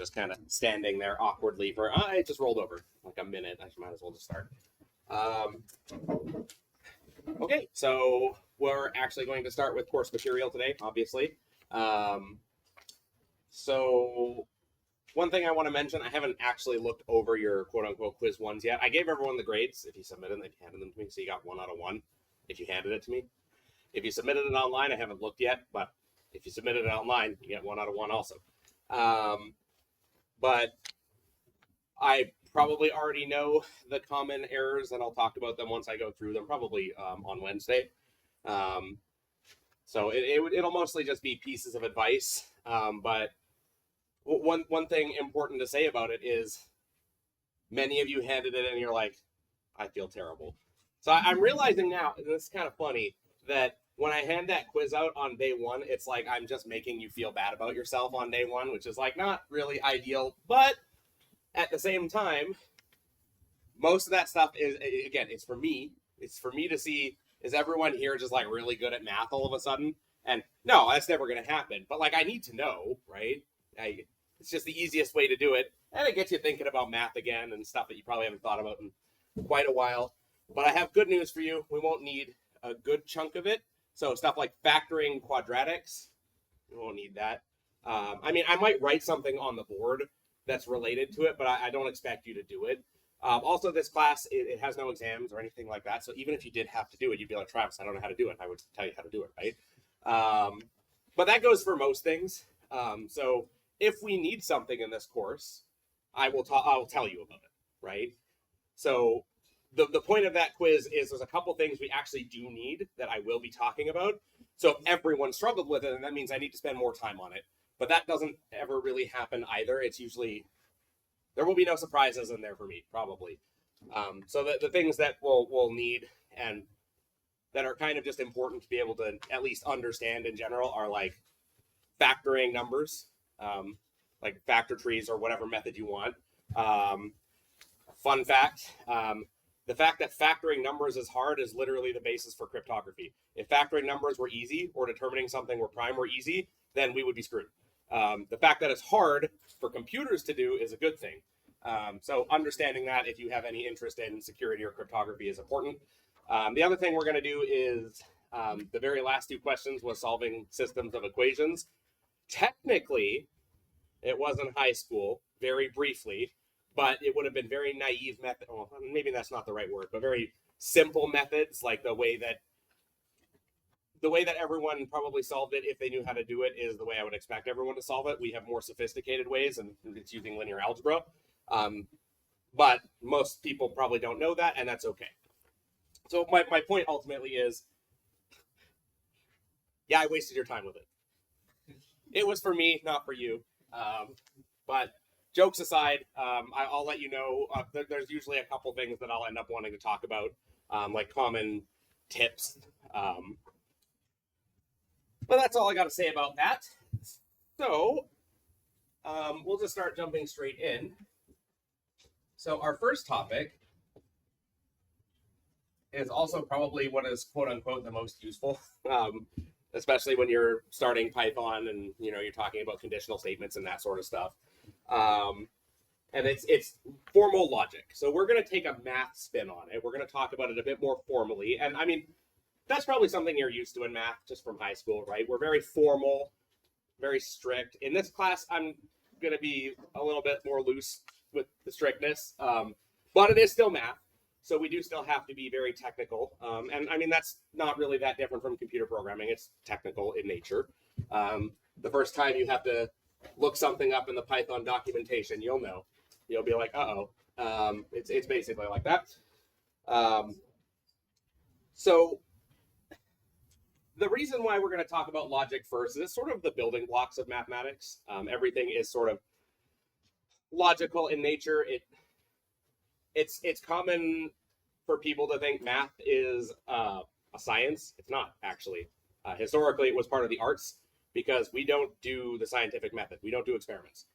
just kind of standing there awkwardly for, it just rolled over like a minute. I might as well just start. Okay, so we're actually going to start with course material today, obviously. So one thing I want to mention, I haven't actually looked over your quote-unquote quiz ones yet. I gave everyone the grades if you submitted them, if you handed them to me, so you got 1 out of 1 if you handed it to me. If you submitted it online, I haven't looked yet, but if you submitted it online, you get 1 out of 1 also. But I probably already know the common errors, and I'll talk about them once I go through them, probably on Wednesday. So it'll mostly just be pieces of advice, but one thing important to say about it is many of you handed it and you're like, I feel terrible. So I'm realizing now, and this is kind of funny, that when I hand that quiz out on day 1, it's like I'm just making you feel bad about yourself on day 1, which is like not really ideal. But at the same time, most of that stuff is, again, it's for me. It's for me to see, is everyone here just like really good at math all of a sudden? And no, that's never going to happen. But like I need to know, right? It's just the easiest way to do it. And it gets you thinking about math again and stuff that you probably haven't thought about in quite a while. But I have good news for you. We won't need a good chunk of it. So stuff like factoring quadratics, we won't need that. I mean, I might write something on the board that's related to it, but I don't expect you to do it. Also, this class, it has no exams or anything like that. So even if you did have to do it, you'd be like, Travis, I don't know how to do it. I would tell you how to do it, right? But that goes for most things. So if we need something in this course, I will tell you about it, right? So the point of that quiz is there's a couple things we actually do need that I will be talking about. So if everyone struggled with it, then that means I need to spend more time on it. But that doesn't ever really happen either. It's usually, there will be no surprises in there for me, probably. So the things that we'll need and that are kind of just important to be able to at least understand in general are like factoring numbers, like factor trees or whatever method you want. Fun fact, the fact that factoring numbers is hard is literally the basis for cryptography. If factoring numbers were easy or determining something where prime were easy, then we would be screwed. The fact that it's hard for computers to do is a good thing. So understanding that if you have any interest in security or cryptography is important. The other thing we're going to do is the very last 2 questions was solving systems of equations. Technically, it was in high school, very briefly, but it would have been very naive method. Well, maybe that's not the right word, but very simple methods, like the way that everyone probably solved it if they knew how to do it is the way I would expect everyone to solve it. We have more sophisticated ways, and it's using linear algebra. But most people probably don't know that, and that's okay. So my point ultimately is, yeah, I wasted your time with it. It was for me, not for you. But jokes aside, I'll let you know, there's usually a couple things that I'll end up wanting to talk about, like common tips. But that's all I got to say about that. So we'll just start jumping straight in. So our first topic is also probably what is quote unquote the most useful, especially when you're starting Python and you're talking about conditional statements and that sort of stuff. And it's formal logic. So we're going to take a math spin on it. We're going to talk about it a bit more formally. And I mean, that's probably something you're used to in math just from high school, right? We're very formal, very strict. In this class, I'm going to be a little bit more loose with the strictness, but it is still math. So we do still have to be very technical. And I mean, that's not really that different from computer programming. It's technical in nature. The first time you have to look something up in the Python documentation, you'll know. You'll be like, uh-oh. It's basically like that. So the reason why we're going to talk about logic first is it's sort of the building blocks of mathematics. Everything is sort of logical in nature. It's common for people to think math is a science. It's not, actually. Historically, it was part of the arts because we don't do the scientific method. We don't do experiments.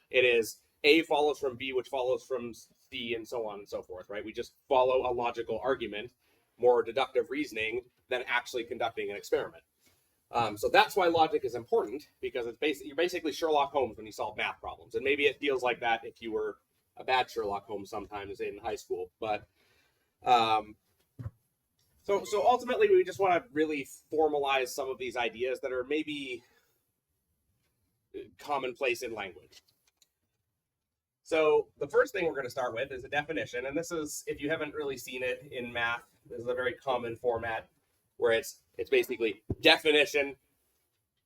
It is A follows from B, which follows from C, and so on and so forth, right? We just follow a logical argument, more deductive reasoning than actually conducting an experiment. So that's why logic is important, because you're basically Sherlock Holmes when you solve math problems. And maybe it feels like that if you were a bad Sherlock Holmes sometimes in high school. But so ultimately, we just want to really formalize some of these ideas that are maybe commonplace in language. So the first thing we're going to start with is a definition. And this is, if you haven't really seen it in math, this is a very common format where it's basically definition,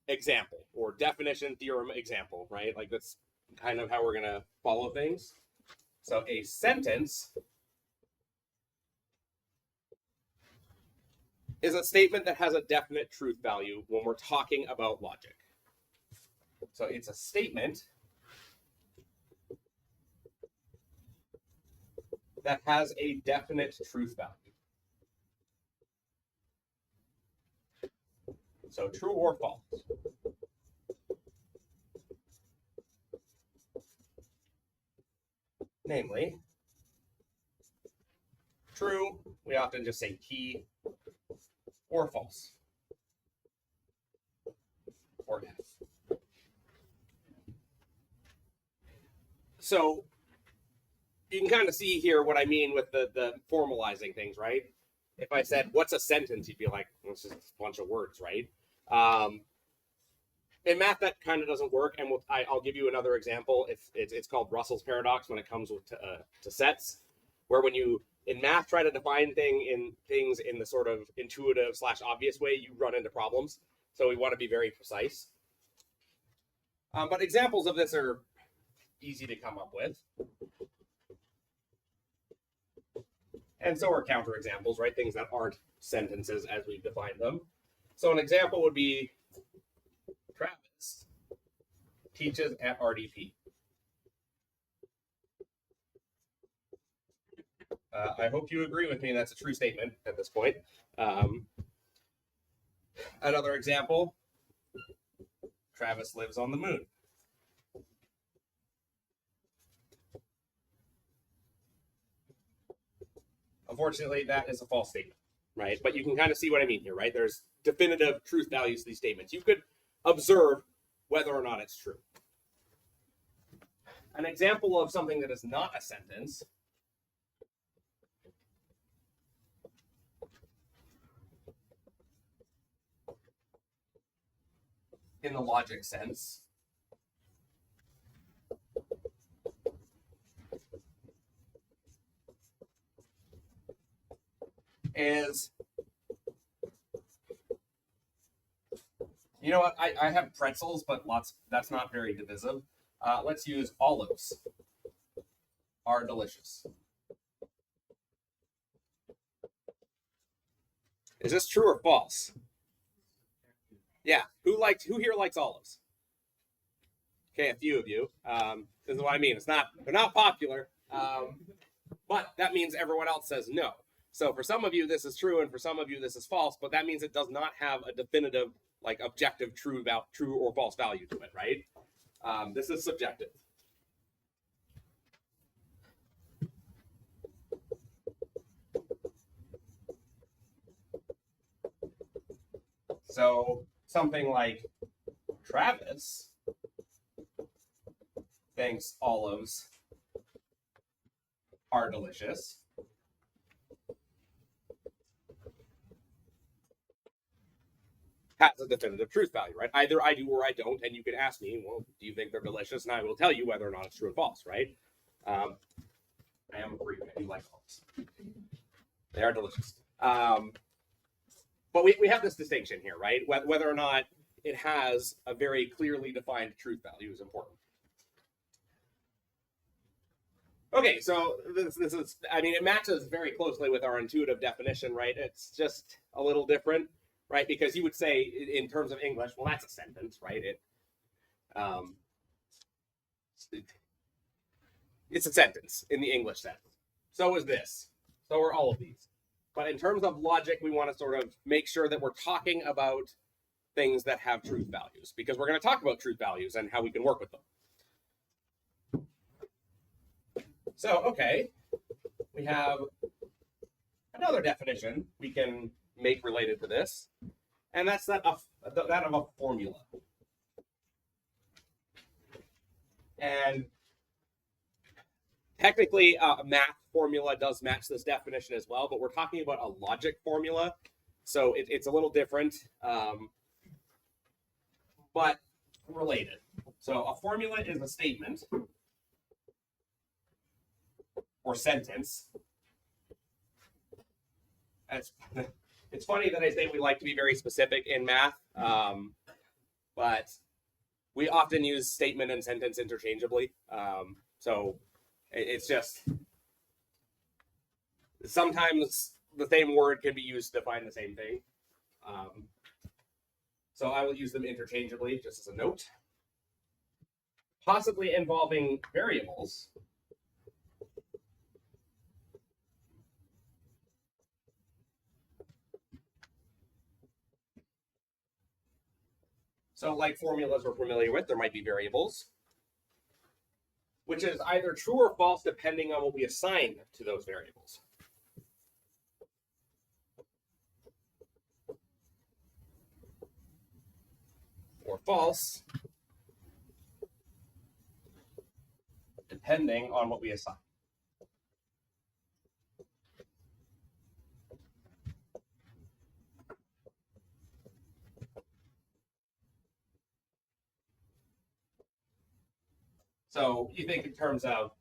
example, or definition, theorem, example, right? Like that's kind of how we're going to follow things. So a sentence is a statement that has a definite truth value when we're talking about logic. So it's a statement that has a definite truth value. So true or false. Namely, true, we often just say T, or false, or F. So you can kind of see here what I mean with the formalizing things, right? If I said, what's a sentence, you'd be like, well, it's just a bunch of words, right? In math, that kind of doesn't work, and I'll give you another example. If it's called Russell's paradox when it comes to sets, where when you in math try to define things in the sort of intuitive / obvious way, you run into problems. So we want to be very precise. But examples of this are easy to come up with. And so are counterexamples, right? Things that aren't sentences as we've defined them. So an example would be Travis teaches at RDP. I hope you agree with me that's a true statement at this point. Another example, Travis lives on the moon. Unfortunately, that is a false statement, right? But you can kind of see what I mean here, right? There's definitive truth values to these statements. You could observe whether or not it's true. An example of something that is not a sentence in the logic sense is, you know what, I have pretzels, but that's not very divisive. Let's use olives are delicious. Is this true or false? Yeah, who here likes olives? Okay, a few of you. This is what I mean. They're not popular, but that means everyone else says no. So for some of you, this is true, and for some of you, this is false. But that means it does not have a definitive, like objective, true or false value to it, right? This is subjective. So something like Travis thinks olives are delicious. Has a definitive truth value, right? Either I do or I don't, and you can ask me, well, do you think they're delicious? And I will tell you whether or not it's true or false, right? I am a freak. I do like olives. They are delicious. But we have this distinction here, right? Whether or not it has a very clearly defined truth value is important. Okay, so this is, I mean, it matches very closely with our intuitive definition, right? It's just a little different, right? Because you would say, in terms of English, well, that's a sentence, right? It's a sentence in the English sense. So is this. So are all of these. But in terms of logic, we want to sort of make sure that we're talking about things that have truth values, because we're going to talk about truth values and how we can work with them. So, okay, we have another definition we can make related to this, and that's that that of a formula. And technically, a math formula does match this definition as well, but we're talking about a logic formula, so it's a little different, but related. So a formula is a statement or sentence. It's funny that I say we like to be very specific in math, but we often use statement and sentence interchangeably. So it's just sometimes the same word can be used to define the same thing. So I will use them interchangeably, just as a note. Possibly involving variables. So like formulas we're familiar with, there might be variables, which is either true or false depending on what we assign to those variables. Or false, depending on what we assign. So you think in terms of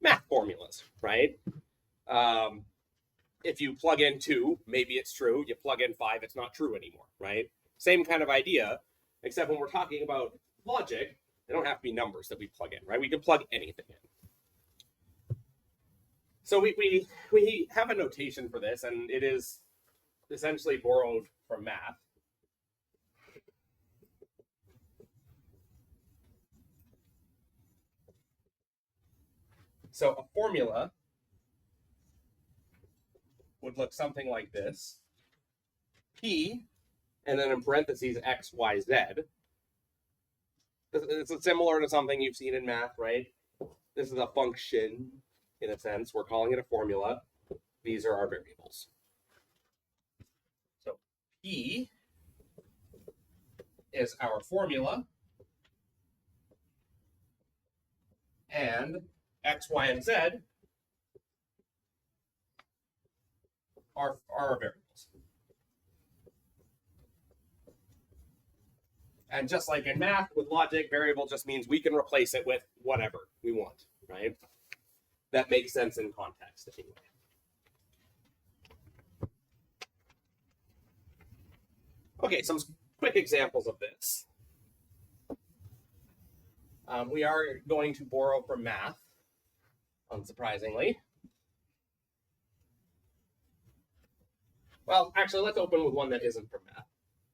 math formulas, right? If you plug in 2, maybe it's true. You plug in 5, it's not true anymore, right? Same kind of idea, except when we're talking about logic, they don't have to be numbers that we plug in, right? We can plug anything in. So we have a notation for this, and it is essentially borrowed from math. So a formula would look something like this. P, and then in parentheses, X, Y, Z. It's similar to something you've seen in math, right? This is a function, in a sense. We're calling it a formula. These are our variables. So P is our formula. And X, Y, and Z are our variables. And just like in math, with logic, variable just means we can replace it with whatever we want, right? That makes sense in context, anyway. Okay, some quick examples of this. We are going to borrow from math, unsurprisingly. Well, actually, let's open with one that isn't from math.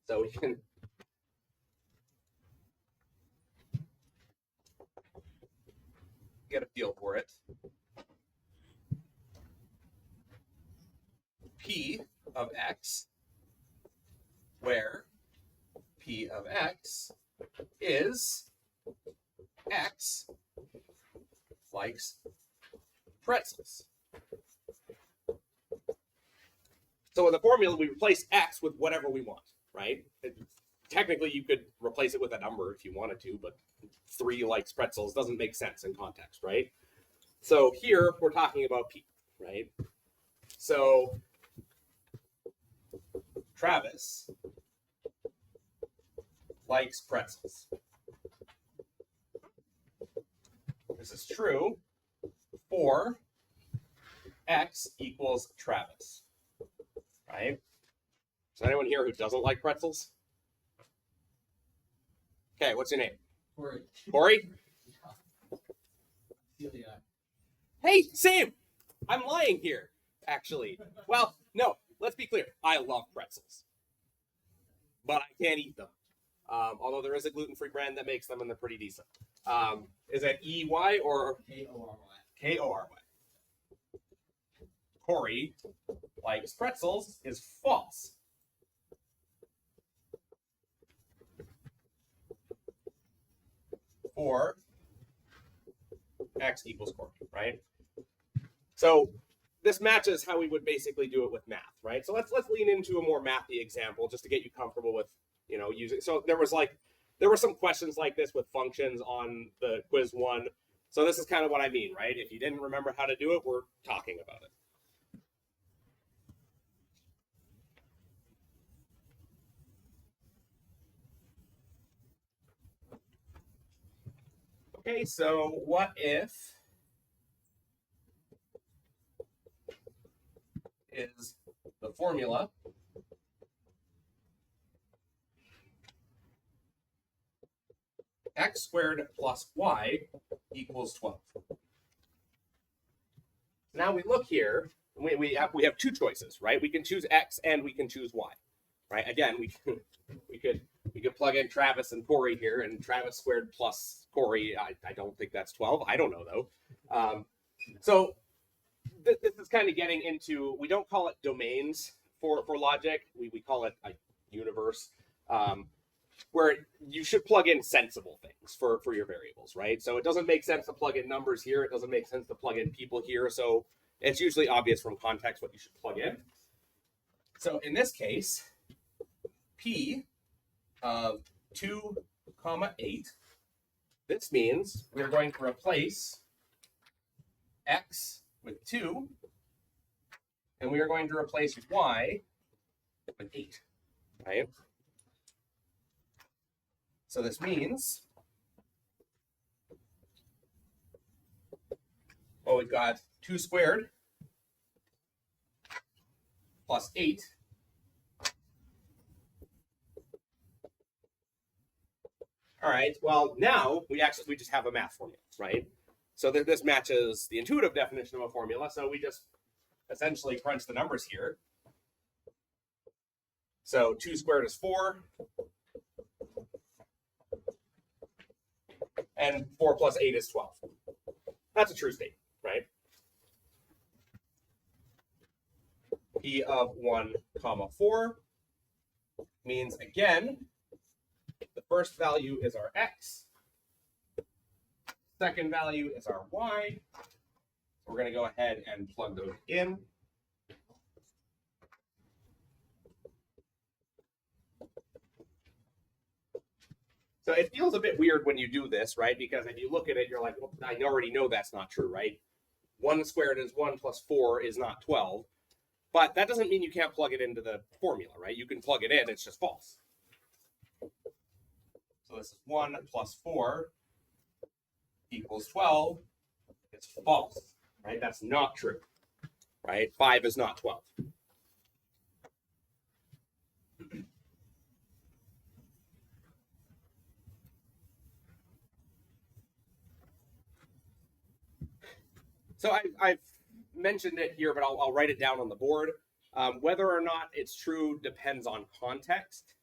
So we can get a feel for it. P of X, where P of X is X likes pretzels. So with the formula, we replace X with whatever we want, right? Technically, you could replace it with a number if you wanted to, but 3 likes pretzels doesn't make sense in context, right? So here, we're talking about P, right? So Travis likes pretzels. This is true for X equals Travis, right? Is there anyone here who doesn't like pretzels? Okay, what's your name? Corey. Corey? Yeah. Hey, same. I'm lying here, actually. Well, no, let's be clear. I love pretzels, but I can't eat them. Although there is a gluten-free brand that makes them, and they're pretty decent. Is it EY or K-O-R-Y? K-O-R-Y. Corey likes pretzels is false. For X equals Corey, right? So this matches how we would basically do it with math, right? So let's lean into a more mathy example just to get you comfortable with you know, using. So there were some questions like this with functions on the quiz one. So this is kind of what I mean, right? If you didn't remember how to do it, we're talking about it. Okay, so what if is the formula x squared plus y equals 12. Now we look here, we have two choices, right? We can choose x and we can choose y, right? Again, we could plug in Travis and Corey here, and Travis squared plus Corey, I don't think that's 12. I don't know, though. So this is kind of getting into, we don't call it domains for logic. We call it a universe, where you should plug in sensible things for your variables, right? So it doesn't make sense to plug in numbers here. It doesn't make sense to plug in people here. So it's usually obvious from context what you should plug in. So in this case, p of 2, 8, this means we're going to replace x with 2, and we are going to replace y with 8, right? So this means, well, we've got 2 squared plus 8 All right, well, now we just have a math formula, right? So this matches the intuitive definition of a formula, so we just essentially crunch the numbers here. So 2 squared is 4, and 4 plus 8 is 12. That's a true statement, right? P of 1, 4 means, again, the first value is our x, second value is our y. So we're going to go ahead and plug those in. So it feels a bit weird when you do this, right? Because if you look at it, you're like, well, I already know that's not true, right? 1 squared is 1 plus 4 is not 12. But that doesn't mean you can't plug it into the formula, right? You can plug it in, it's just false. So this is 1 plus 4 equals 12. It's false, right? That's not true, right? 5 is not 12. So I've mentioned it here, but I'll write it down on the board. Whether or not it's true depends on context.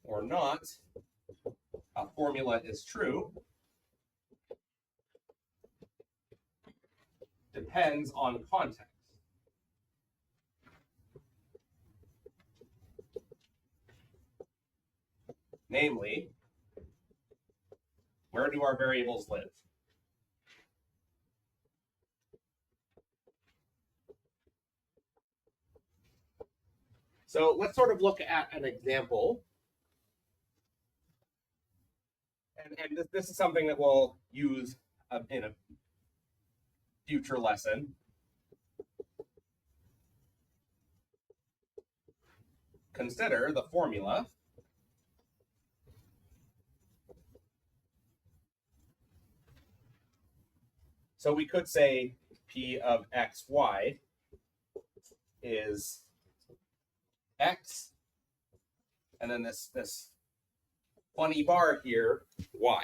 Or not, a formula is true depends on context. Namely, where do our variables live? So let's sort of look at an example. And this is something that we'll use in a future lesson. Consider the formula so we could say P of xy is x, and then this funny bar here, y.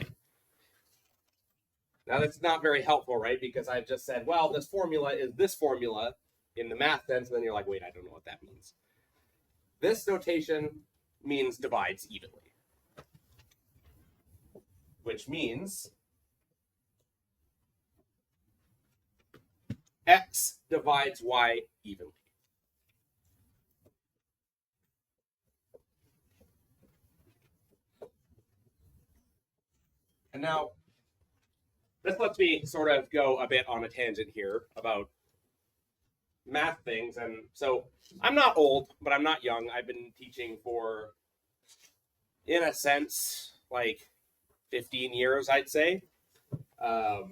Now that's not very helpful, right? Because I've just said, well, this formula is this formula in the math sense, and then you're like, wait, I don't know what that means. This notation means divides evenly, which means x divides y evenly. And now, this lets me sort of go a bit on a tangent here about math things, and so I'm not old, but I'm not young. I've been teaching for, in a sense, like 15 years, I'd say. The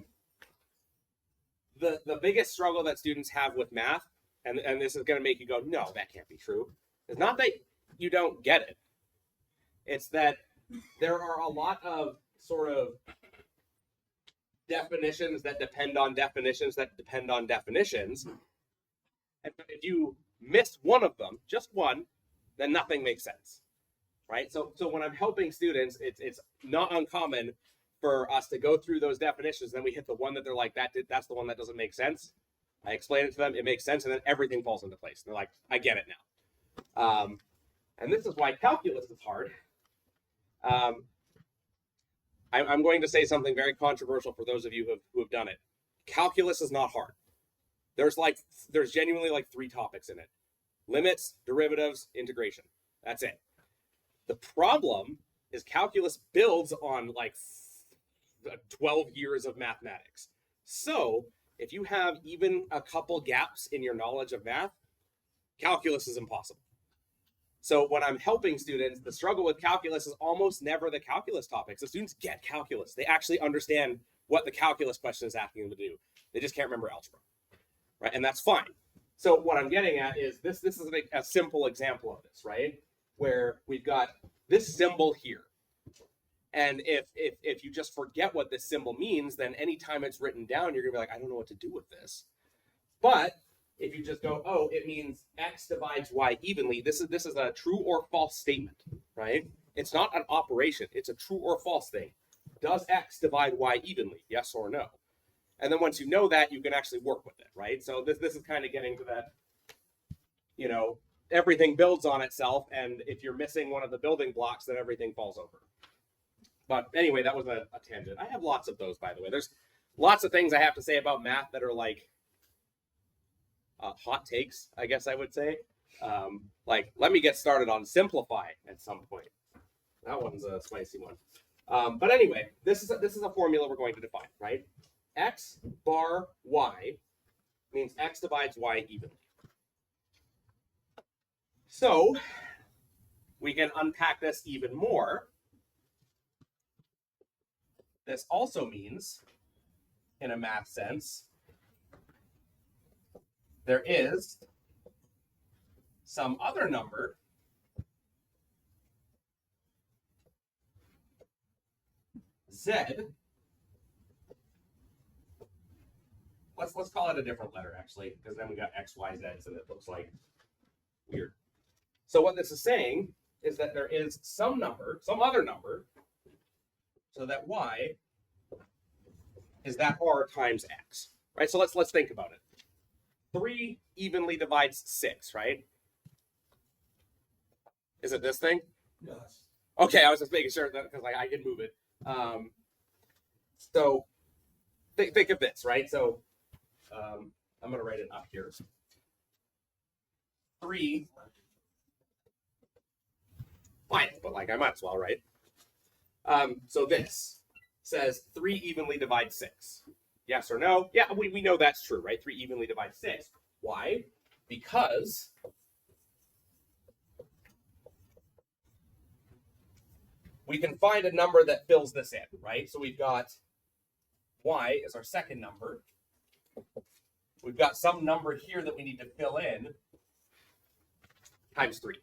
biggest struggle that students have with math, and this is going to make you go, no, that can't be true. It's not that you don't get it. It's that there are a lot of sort of definitions that depend on definitions that depend on definitions. And if you miss one of them, just one, then nothing makes sense, right? So when I'm helping students, it's not uncommon for us to go through those definitions, then we hit the one that they're like, that's the one that doesn't make sense. I explain it to them, it makes sense, and then everything falls into place. And they're like, I get it now. And this is why calculus is hard. I'm going to say something very controversial for those of you who have done it. Calculus is not hard. There's genuinely like 3 topics in it: limits, derivatives, integration. That's it. The problem is calculus builds on like 12 years of mathematics. So if you have even a couple gaps in your knowledge of math, calculus is impossible. So when I'm helping students, the struggle with calculus is almost never the calculus topics. The students get calculus. They actually understand what the calculus question is asking them to do. They just can't remember algebra, right? And that's fine. So what I'm getting at is this is a simple example of this, right? Where we've got this symbol here. And if you just forget what this symbol means, then anytime it's written down, you're gonna be like, I don't know what to do with this. But if you just go, oh, it means x divides y evenly, this is a true or false statement, right? It's not an operation, it's a true or false thing. Does x divide y evenly, yes or no? And then once you know that, you can actually work with it, right? So this is kind of getting to that, everything builds on itself, and if you're missing one of the building blocks, then everything falls over. But anyway, that was a tangent. I have lots of those, by the way. There's lots of things I have to say about math that are like hot takes, I guess I would say. Like, let me get started on simplify at some point. That one's a spicy one. But anyway, this is a formula we're going to define, right? X bar y means x divides y evenly. So we can unpack this even more. This also means, in a math sense, there is some other number z. Let's call it a different letter, actually, because then we got x, y, z's, and it looks like weird. So what this is saying is that there is some other number, so that y is that r times x, right? So let's think about it. 3 evenly divides 6, right? Is it this thing? Yes. Okay, I was just making sure that because I can move it. So think of this, right? So I'm going to write it up here. 3. Fine, but like I might as well, right? So this says 3 evenly divides 6. Yes or no? Yeah, we know that's true, right? 3 evenly divides 6. Why? Because we can find a number that fills this in, right? So we've got y is our second number. We've got some number here that we need to fill in times 3,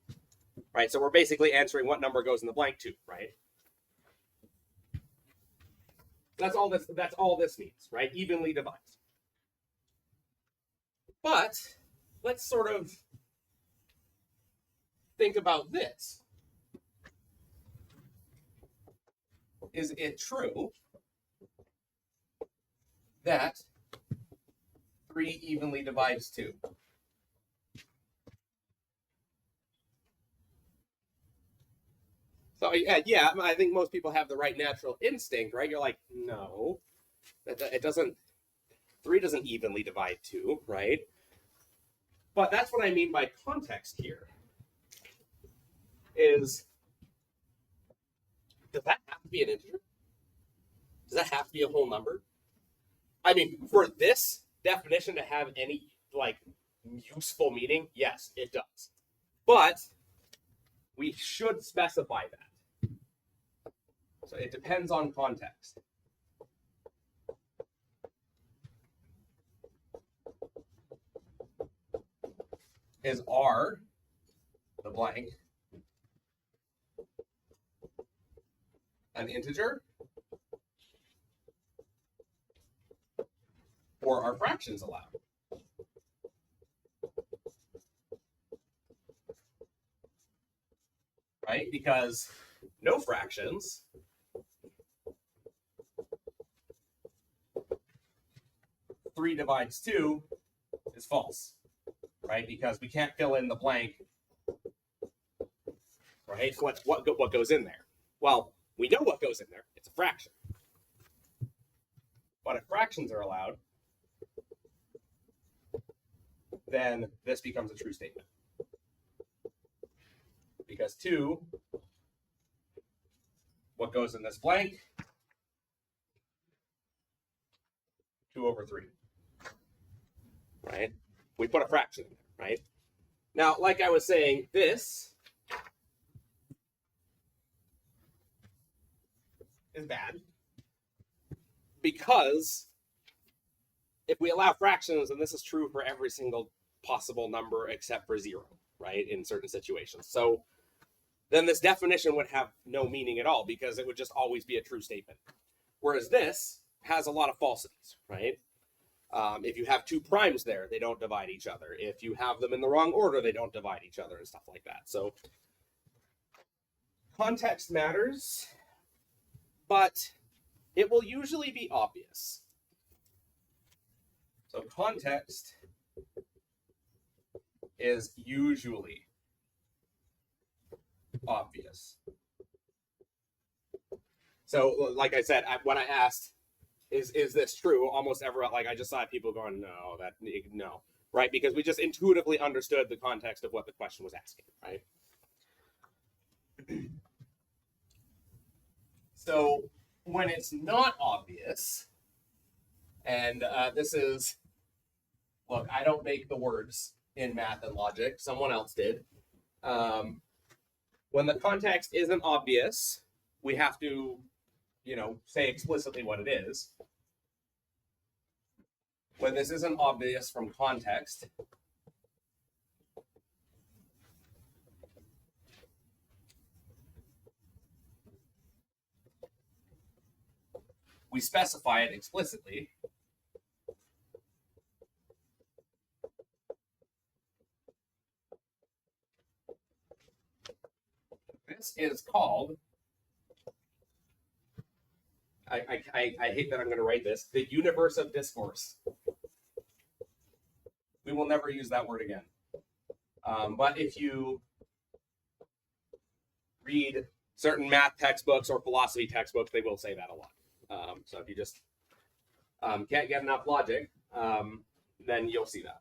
right? So we're basically answering what number goes in the blank 2, right? That's all this means, right? Evenly divides. But let's sort of think about this. Is it true that 3 evenly divides 2? So yeah, I think most people have the right natural instinct, right? You're like, no, it doesn't. 3 doesn't evenly divide 2, right? But that's what I mean by context here. Does that have to be an integer? Does that have to be a whole number? I mean, for this definition to have any like useful meaning? Yes, it does. But we should specify that. So it depends on context. Is R the blank an integer? Or are fractions allowed? Right? Because no fractions three divides two is false, right? Because we can't fill in the blank, right? What goes in there? Well, we know what goes in there. It's a fraction. But if fractions are allowed, then this becomes a true statement. Because 2, what goes in this blank? 2/3. Right? We put a fraction in there, right? Now, like I was saying, this is bad. Because if we allow fractions, and this is true for every single possible number except for 0, right, in certain situations. So then this definition would have no meaning at all because it would just always be a true statement. Whereas this has a lot of falsities, right? If you have 2 primes there, they don't divide each other. If you have them in the wrong order, they don't divide each other and stuff like that. So context matters, but it will usually be obvious. So context is usually obvious. So, like I said, when I asked, is this true? Almost everyone, like I just saw people going, no, right? Because we just intuitively understood the context of what the question was asking, right? So when it's not obvious, and this is, look, I don't make the words in math and logic, someone else did. When the context isn't obvious, we have to, say explicitly what it is. When this isn't obvious from context, we specify it explicitly. This is called, I hate that I'm going to write this, the universe of discourse. We will never use that word again. But if you read certain math textbooks or philosophy textbooks, they will say that a lot. So if you just can't get enough logic, then you'll see that.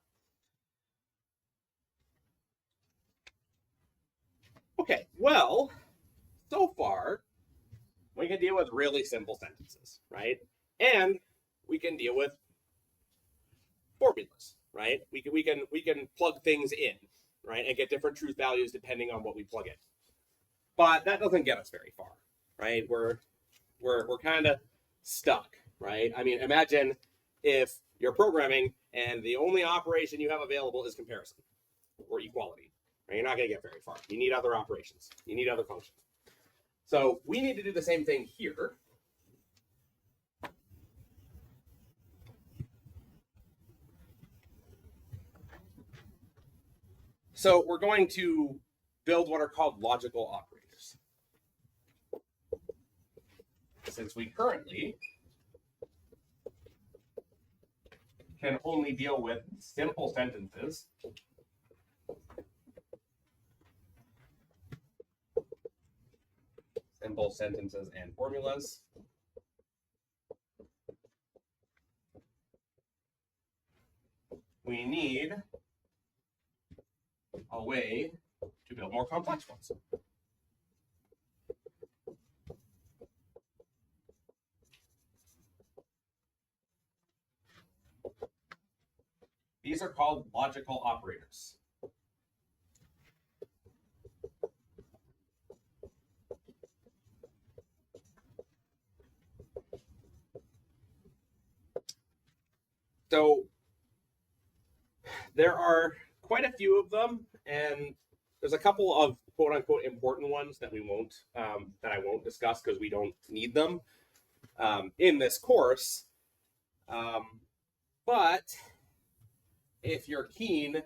Okay, well, so far, we can deal with really simple sentences, right? And we can deal with formulas, right? We can plug things in, right, and get different truth values depending on what we plug in. But that doesn't get us very far, right? We're kind of stuck, right? I mean, imagine if you're programming and the only operation you have available is comparison or equality. Right? You're not going to get very far. You need other operations. You need other functions. So we need to do the same thing here. So we're going to build what are called logical operators. Since we currently can only deal with simple sentences, and formulas, we need a way to build more complex ones. These are called logical operators. So there are quite a few of them, and there's a couple of quote unquote important ones that I won't discuss because we don't need them in this course. But if you're keen,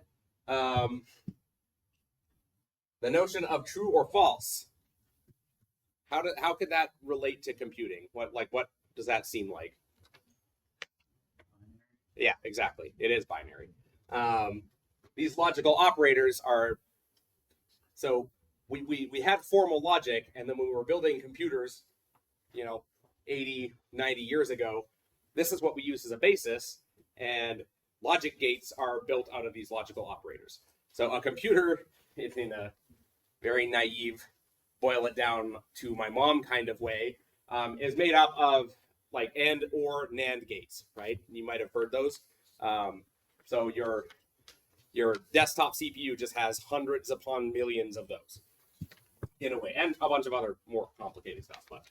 the notion of true or false, how could that relate to computing? What does that seem like? Yeah, exactly. It is binary. These logical operators are, so we had formal logic, and then when we were building computers, 80, 90 years ago, this is what we use as a basis, and logic gates are built out of these logical operators. So a computer, in a very naive, boil it down to my mom kind of way, is made up of like and or NAND gates, right? You might have heard those. So your desktop CPU just has hundreds upon millions of those, in a way, and a bunch of other more complicated stuff. But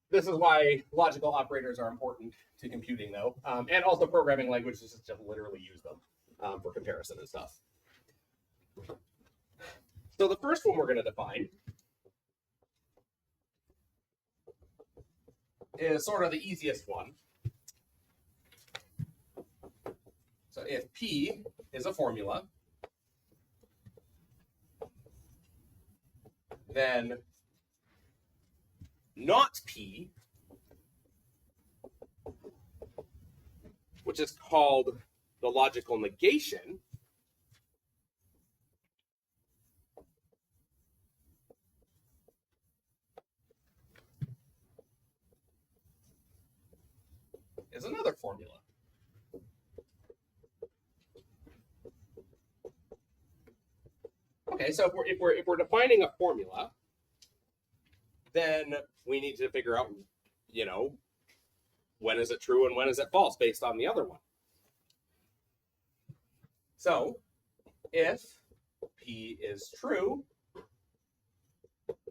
this is why logical operators are important to computing, though, and also programming languages just literally use them for comparison and stuff. So the first one we're going to define is sort of the easiest one. So if P is a formula, then not P, which is called the logical negation, is another formula. Okay, so if we're defining a formula, then we need to figure out, when is it true and when is it false based on the other one. So if P is true,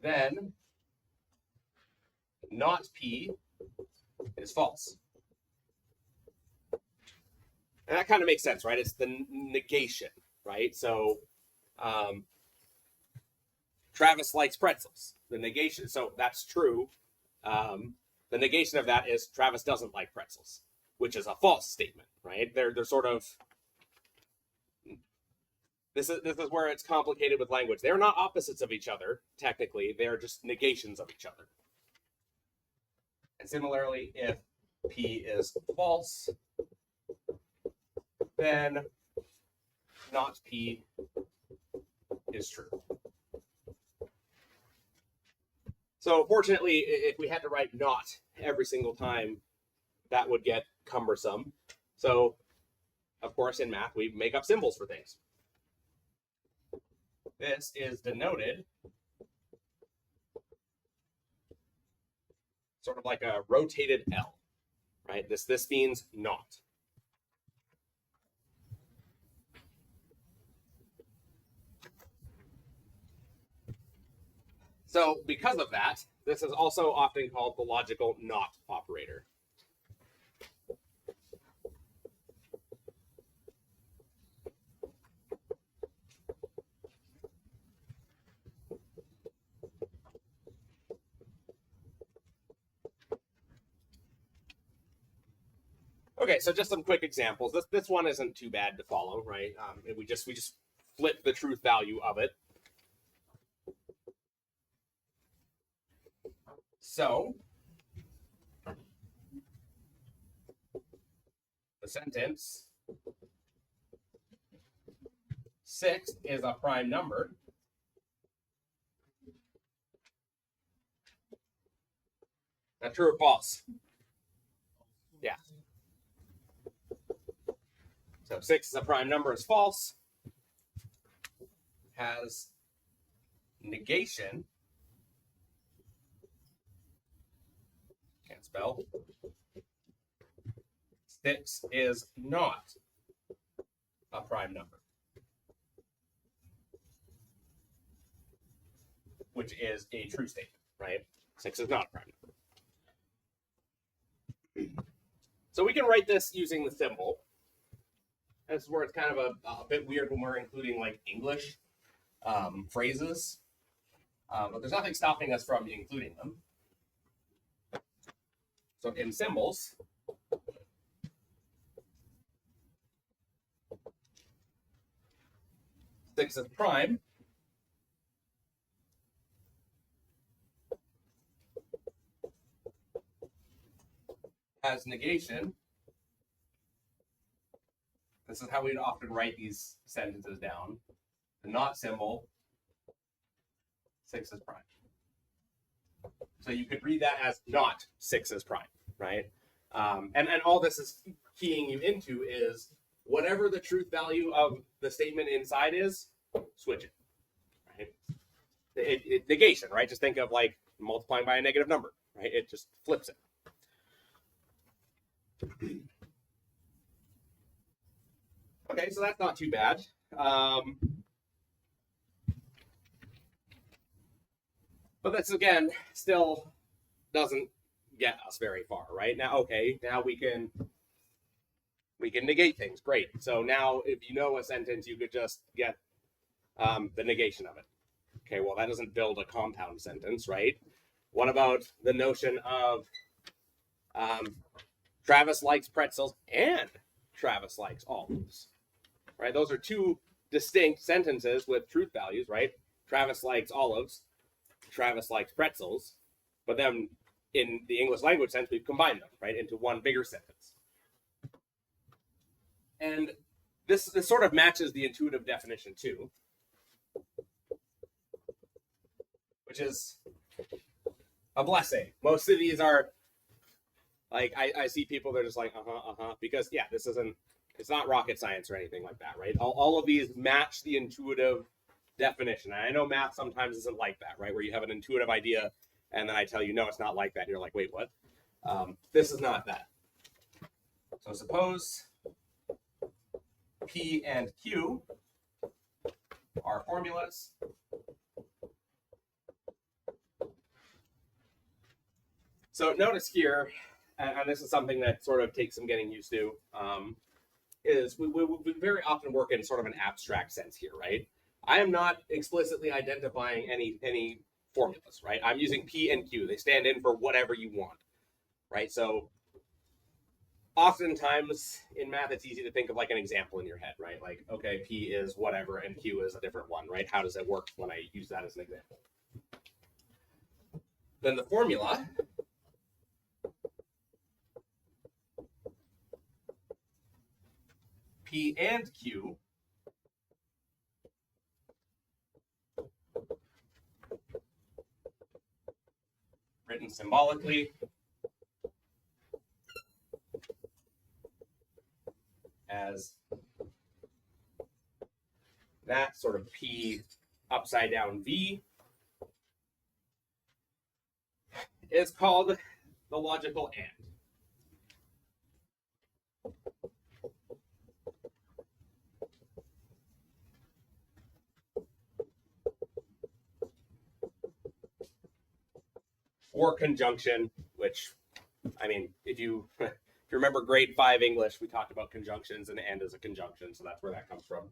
then not P is false. And that kind of makes sense, right? It's the negation, right? So Travis likes pretzels. The negation, so that's true. The negation of that is Travis doesn't like pretzels, which is a false statement, right? They're sort of, this is where it's complicated with language. They're not opposites of each other, technically. They're just negations of each other. And similarly, if P is false, then not P is true. So fortunately, if we had to write not every single time, that would get cumbersome. So, of course, in math, we make up symbols for things. This is denoted sort of like a rotated L, right? This means not. So because of that, this is also often called the logical not operator. Okay, so just some quick examples. This one isn't too bad to follow, right? We just flip the truth value of it. So the sentence 6 is a prime number. Now, true or false? Yeah. So 6 is a prime number is false. Has negation. Can't spell. 6 is not a prime number, which is a true statement, right? 6 is not a prime number. So we can write this using the symbol. This is where it's kind of a bit weird when we're including like English phrases, but there's nothing stopping us from including them. So in symbols, six is prime. Has negation. This is how we'd often write these sentences down. The not symbol, 6 is prime. So you could read that as not 6 is prime, right? And all this is keying you into is whatever the truth value of the statement inside is, switch it, right? Negation, right? Just think of like multiplying by a negative number, right? It just flips it. Okay, so that's not too bad. But this, again, still doesn't get us very far, right? Now, okay, now we can negate things. Great. So now if you know a sentence, you could just get the negation of it. Okay, well, that doesn't build a compound sentence, right? What about the notion of Travis likes pretzels and Travis likes olives, right? Those are two distinct sentences with truth values, right? Travis likes olives, Travis likes pretzels, but then in the English language sense, we've combined them, right, into one bigger sentence. And this sort of matches the intuitive definition too, which is a blessing. Most of these are like, I see people, they're just like, because yeah, it's not rocket science or anything like that, right? All of these match the intuitive definition. And I know math sometimes isn't like that, right? Where you have an intuitive idea and then I tell you, no, it's not like that. And you're like, wait, what? This is not that. So suppose P and Q are formulas. So notice here, and this is something that sort of takes some getting used to, is we very often work in sort of an abstract sense here, right? I am not explicitly identifying any formulas, right? I'm using P and Q. They stand in for whatever you want, right? So oftentimes in math, it's easy to think of like an example in your head, right? Like, okay, P is whatever and Q is a different one, right? How does it work when I use that as an example? Then the formula P and Q written symbolically as that sort of P upside down V is called the logical AND. Or conjunction, which, I mean, if you remember grade 5 English, we talked about conjunctions, and AND is a conjunction, so that's where that comes from.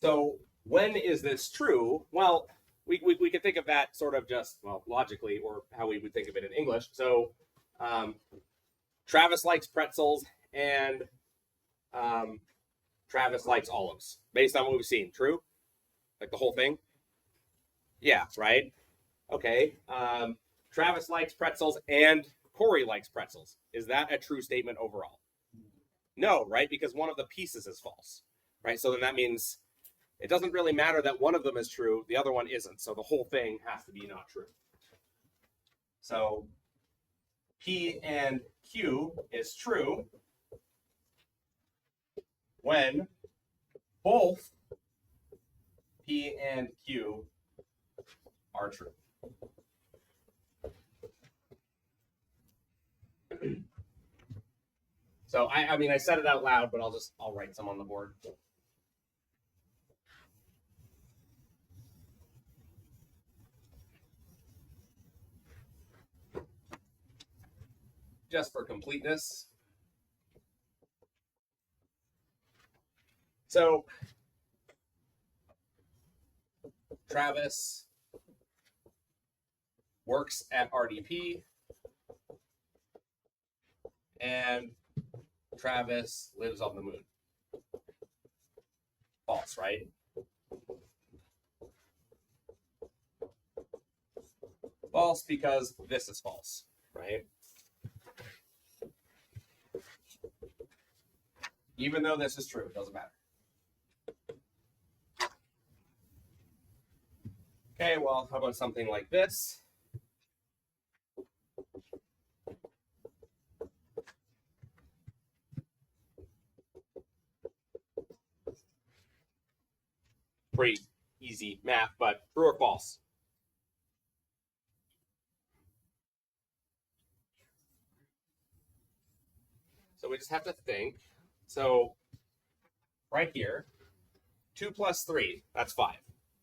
So when is this true? Well, we could think of that sort of just, well, logically, or how we would think of it in English. So Travis likes pretzels and Travis likes olives, based on what we've seen. True? Like the whole thing? Yeah, right? Okay. Travis likes pretzels and Corey likes pretzels. Is that a true statement overall? No, right? Because one of the pieces is false, right? So then that means it doesn't really matter that one of them is true, the other one isn't. So the whole thing has to be not true. So P and Q is true when both P and Q are true. So I mean, I said it out loud, but I'll write some on the board. Just for completeness. So Travis works at RDP, and Travis lives on the moon. False, right? False because this is false, right? Even though this is true, it doesn't matter. Okay, well, how about something like this? Pretty easy math, but true or false? So we just have to think. So right here, 2 plus 3, that's 5,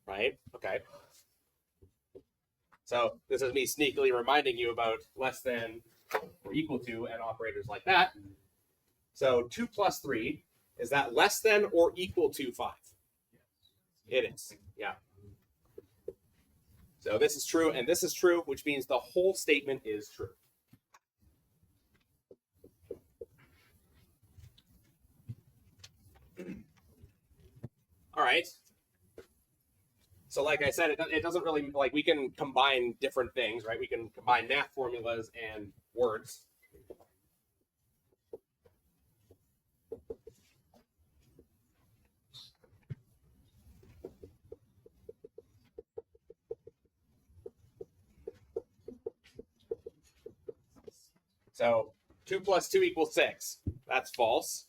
right? Okay. So this is me sneakily reminding you about less than or equal to and operators like that. So 2 plus 3, is that less than or equal to 5? It is, yeah. So this is true and this is true, which means the whole statement is true. All right. So like I said, it doesn't really, like, we can combine different things, right? We can combine math formulas and words. So 2 plus 2 equals 6. That's false.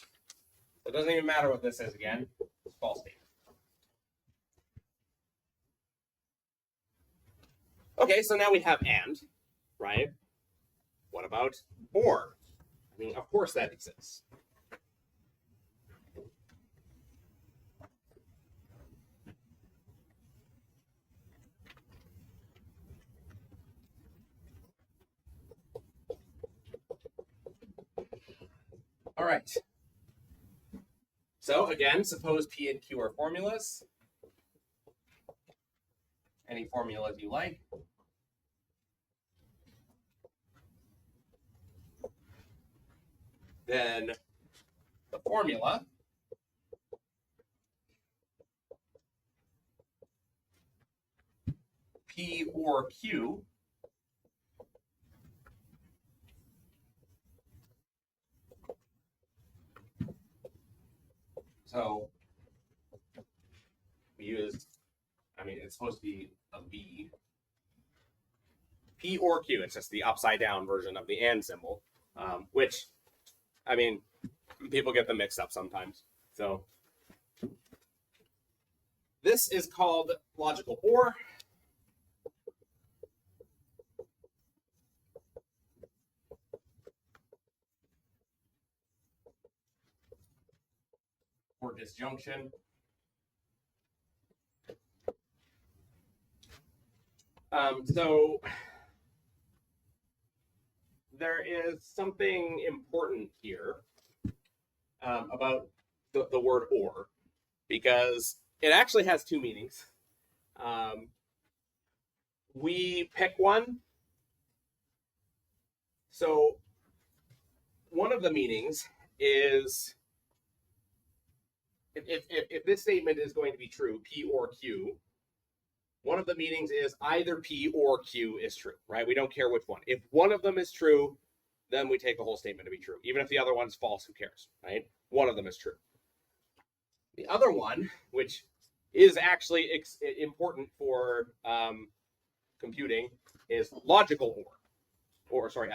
So it doesn't even matter what this is again. It's false statement. Okay, so now we have and, right? What about or? I mean, of course that exists. All right. So again, suppose P and Q are formulas. Any formulas you like. Then the formula P or Q so we use, I mean, it's supposed to be a V. P or Q, it's just the upside down version of the and symbol, which, I mean, people get them mixed up sometimes. So this is called logical or. Or disjunction. So there is something important here about the word or, because it actually has two meanings. We pick one. So one of the meanings is, if this statement is going to be true, P or Q, one of the meanings is either P or Q is true, right? We don't care which one. If one of them is true, then we take the whole statement to be true. Even if the other one's false, who cares, right? One of them is true. The other one, which is actually important for computing, is logical or sorry,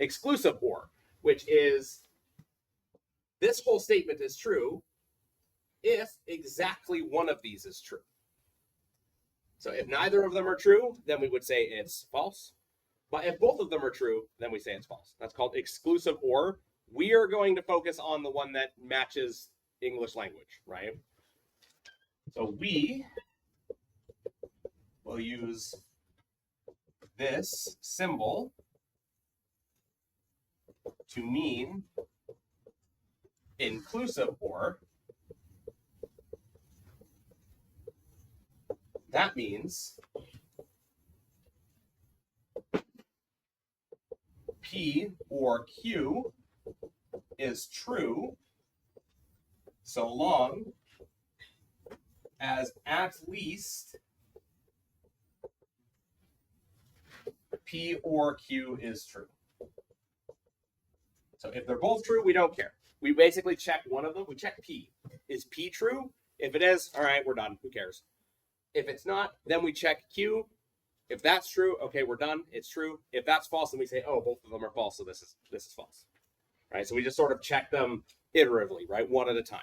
exclusive or, which is this whole statement is true if exactly one of these is true. So if neither of them are true, then we would say it's false. But if both of them are true, then we say it's false. That's called exclusive or. We are going to focus on the one that matches English language, right? So we will use this symbol to mean inclusive OR. That means P or Q is true so long as at least P or Q is true. So if they're both true, we don't care. We basically check one of them. We check P. Is P true? If it is, all right, we're done. Who cares? If it's not, then we check Q. If that's true, okay, we're done. It's true. If that's false, then we say, oh, both of them are false, so this is false. Right? So we just sort of check them iteratively, right? One at a time.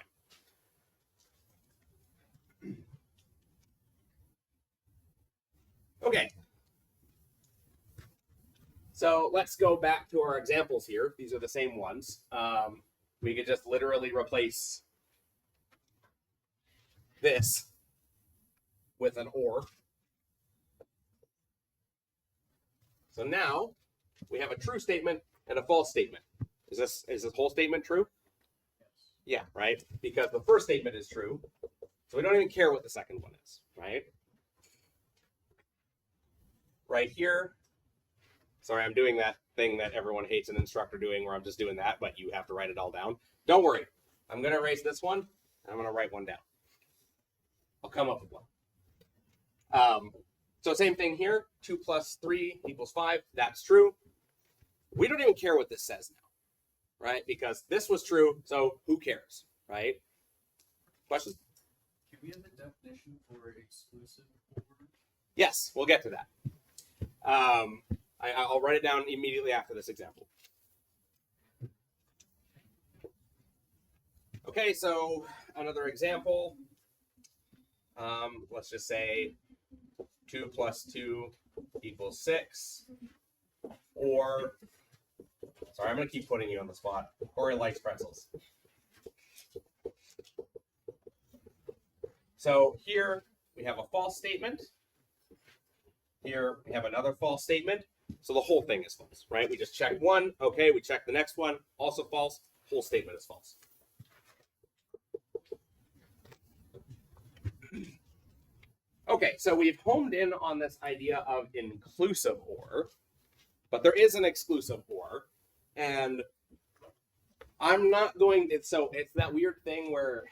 Okay. So let's go back to our examples here. These are the same ones. We could just literally replace this with an OR. So now we have a true statement and a false statement. Is this whole statement true? Yeah, right? Because the first statement is true, so we don't even care what the second one is, right? Right here, sorry, I'm doing that thing that everyone hates an instructor doing where I'm just doing that, but you have to write it all down. Don't worry. I'm going to erase this one, and I'm going to write one down. I'll come up with one. So same thing here. 2 plus 3 equals 5. That's true. We don't even care what this says now, right? Because this was true, so who cares, right? Questions? Can we have a definition for exclusive OR? Yes, we'll get to that. I'll write it down immediately after this example. Okay, so another example. Let's just say 2 plus 2 equals 6. Or, sorry, I'm going to keep putting you on the spot. Corey likes pretzels. So here we have a false statement. Here we have another false statement. So the whole thing is false, right? We just check one. Okay, we check the next one. Also false. Whole statement is false. Okay, so we've homed in on this idea of inclusive OR, but there is an exclusive OR, and I'm not going to, so it's that weird thing where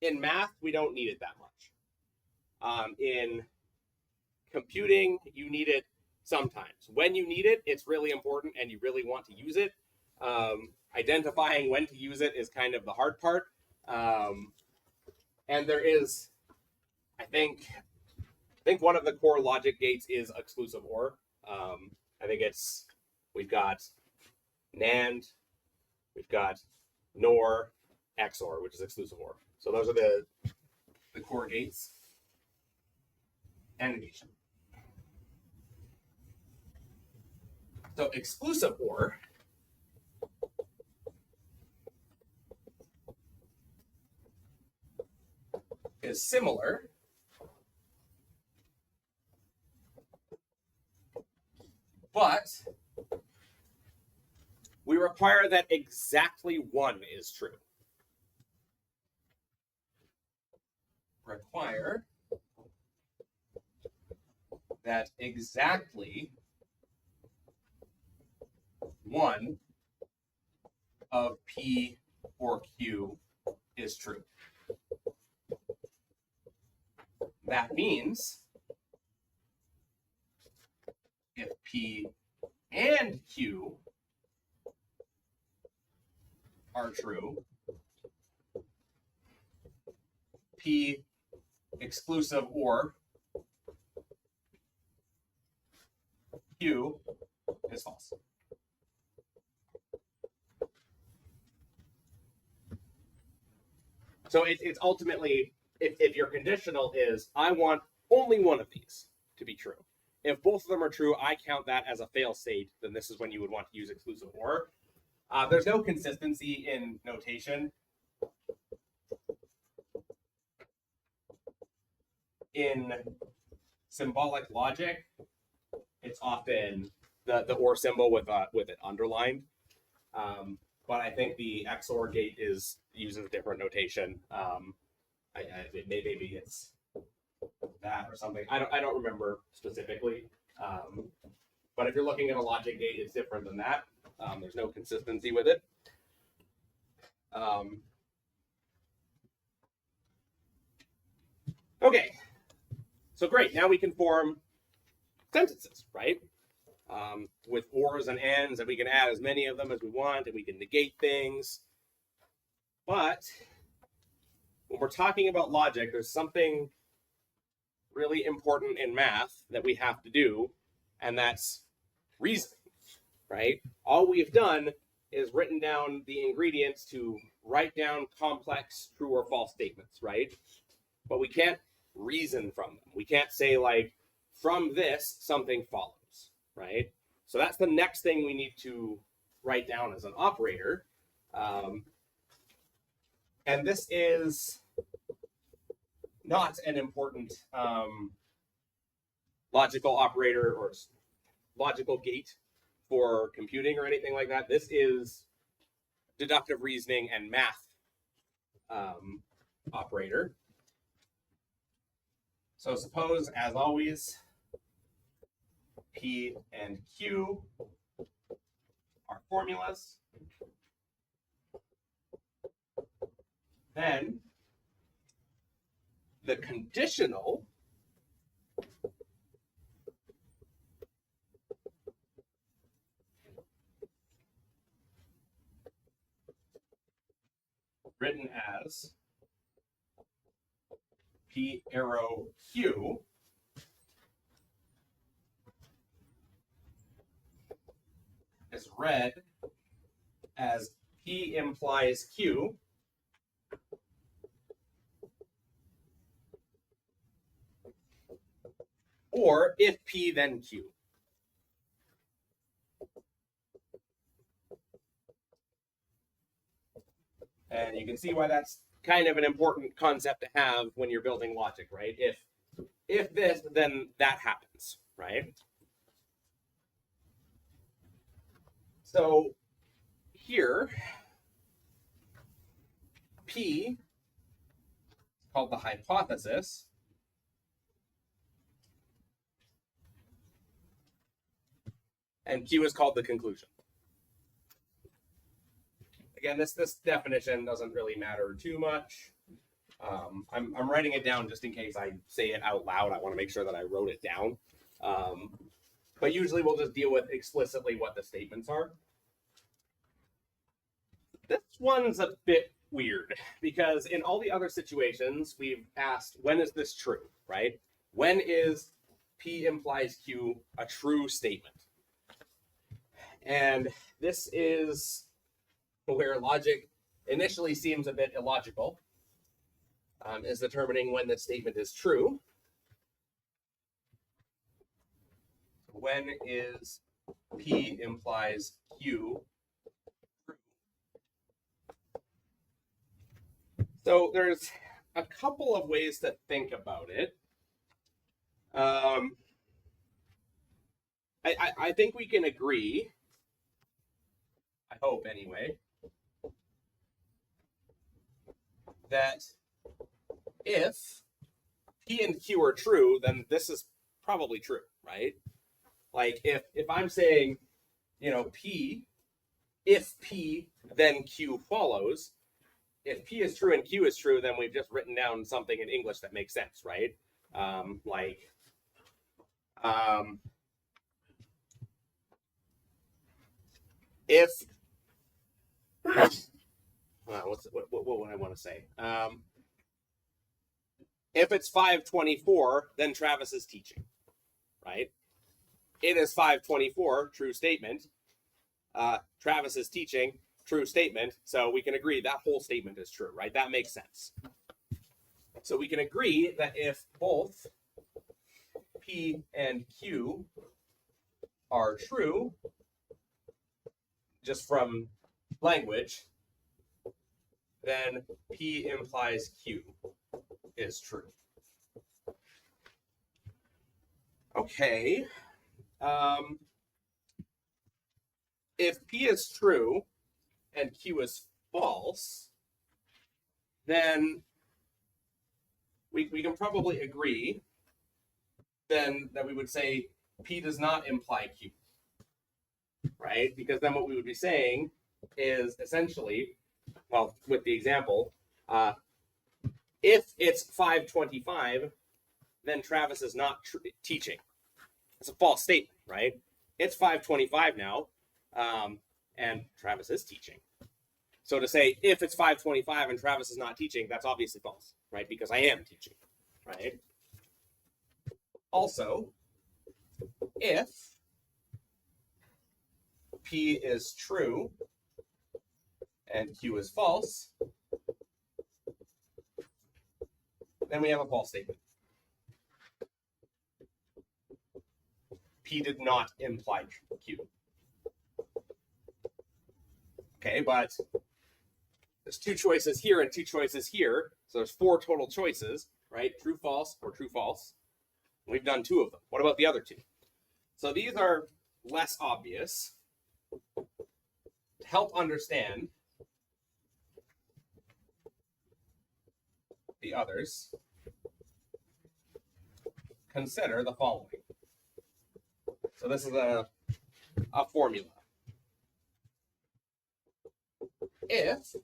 in math, we don't need it that much. In computing, you need it sometimes. When you need it, it's really important and you really want to use it. Identifying when to use it is kind of the hard part. And there is, I think one of the core logic gates is exclusive OR. I think we've got NAND, we've got NOR, XOR, which is exclusive OR. So those are the core gates. And negation. So exclusive OR is similar but we require that exactly one is true. Require that exactly one of P or Q is true. That means if P and Q are true, P exclusive OR Q is false. So it's ultimately, if your conditional is, I want only one of these to be true. If both of them are true, I count that as a fail state, then this is when you would want to use exclusive OR. There's no consistency in notation. In symbolic logic, it's often the or symbol with it underlined. But I think the XOR gate uses different notation. Maybe it's that or something. I don't remember specifically. But if you're looking at a logic gate, it's different than that. There's no consistency with it. Okay, so great. Now we can form sentences, right? With ors and ands, and we can add as many of them as we want, and we can negate things. But when we're talking about logic, there's something really important in math that we have to do, and that's reasoning, right? All we've done is written down the ingredients to write down complex true or false statements, right? But we can't reason from them. We can't say, like, from this, something follows, right? So that's the next thing we need to write down as an operator. And this is not an important logical operator or logical gate for computing or anything like that. This is deductive reasoning and math operator. So suppose, as always, P and Q are formulas. Then the conditional written as P arrow Q is read as P implies Q or if P then Q. And you can see why that's kind of an important concept to have when you're building logic, right? If this, then that happens, right? So here, P is called the hypothesis. And Q is called the conclusion. Again, this definition doesn't really matter too much. I'm writing it down just in case I say it out loud. I want to make sure that I wrote it down. But usually we'll just deal with explicitly what the statements are. This one's a bit weird because in all the other situations, we've asked, when is this true, right? When is P implies Q a true statement? And this is where logic initially seems a bit illogical, is determining when the statement is true. When is P implies Q true? So there's a couple of ways to think about it. I think we can agree, I hope anyway, that if P and Q are true, then this is probably true, right? Like if I'm saying, P, if P, then Q follows. If P is true and Q is true, then we've just written down something in English that makes sense, right? If what would I want to say? If it's 5:24, then Travis is teaching, right? It is 5:24, true statement. Travis is teaching, true statement. So we can agree that whole statement is true, right? That makes sense. So we can agree that if both P and Q are true, just from language, then P implies Q is true. Okay. If P is true and Q is false, then we can probably agree then that we would say P does not imply Q, right? Because then what we would be saying is essentially, well, with the example, if it's 5:25, then Travis is not teaching. It's a false statement, right? It's 5:25 now, and Travis is teaching. So to say if it's 5:25 and Travis is not teaching, that's obviously false, right? Because I am teaching, right? Also, if P is true and Q is false, then we have a false statement. P did not imply Q. Okay, but there's two choices here and two choices here. So there's four total choices, right? True, false, or true, false. We've done two of them. What about the other two? So these are less obvious. To help understand the others, consider the following. So this is a formula. If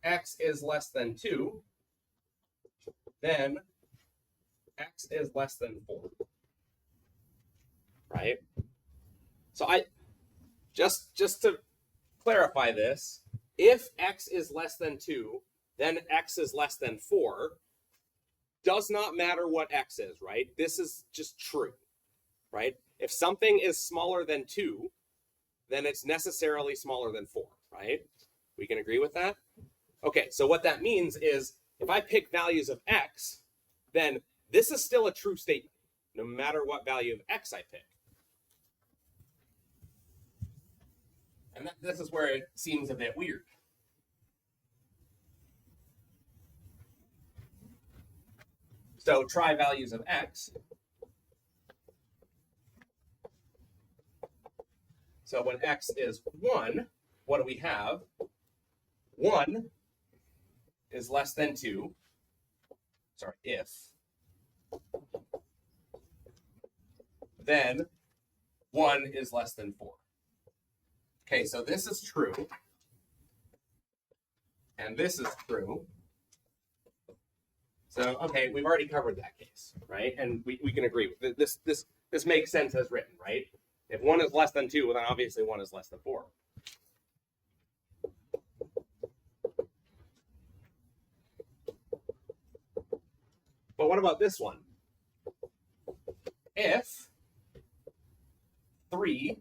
x is less than 2, then x is less than 4. Right? So I just to clarify this, if x is less than 2, then x is less than 4, does not matter what x is, right? This is just true, right? If something is smaller than 2, then it's necessarily smaller than 4, right? We can agree with that? Okay, so what that means is if I pick values of x, then this is still a true statement, no matter what value of x I pick. And this is where it seems a bit weird. So try values of x. So when x is 1, what do we have? 1 is less than 2. Sorry, if. Then 1 is less than 4. Okay, so this is true. And this is true. So, okay, we've already covered that case, right? And we can agree with this. This makes sense as written, right? If 1 is less than 2, well, then obviously 1 is less than 4. But what about this one? If 3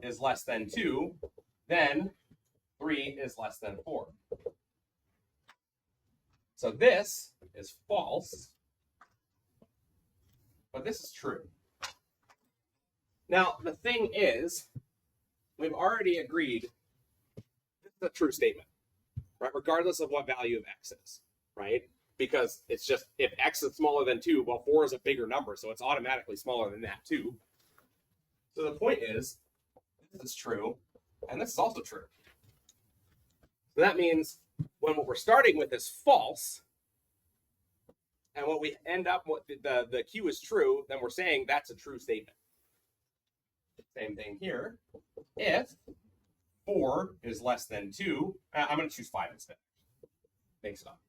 is less than 2, then 3 is less than 4. So this is false, but this is true. Now, the thing is, we've already agreed this is a true statement, right? Regardless of what value of x is, right? Because it's just, if x is smaller than 2, well, 4 is a bigger number, so it's automatically smaller than that too. So the point is, this is true, and this is also true. So that means when what we're starting with is false, and what we end up with, the Q is true, then we're saying that's a true statement. Same thing here. If 4 is less than 2, I'm going to choose 5 instead. Makes it obvious.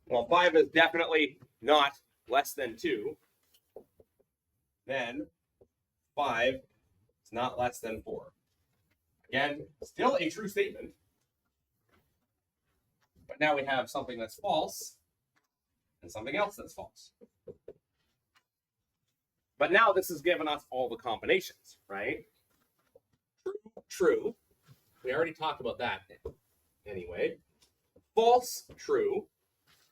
Well, 5 is definitely not less than 2. Then 5 is not less than 4. Again, still a true statement. But now we have something that's false and something else that's false. But now this has given us all the combinations, right? True, true. We already talked about that anyway. False, true.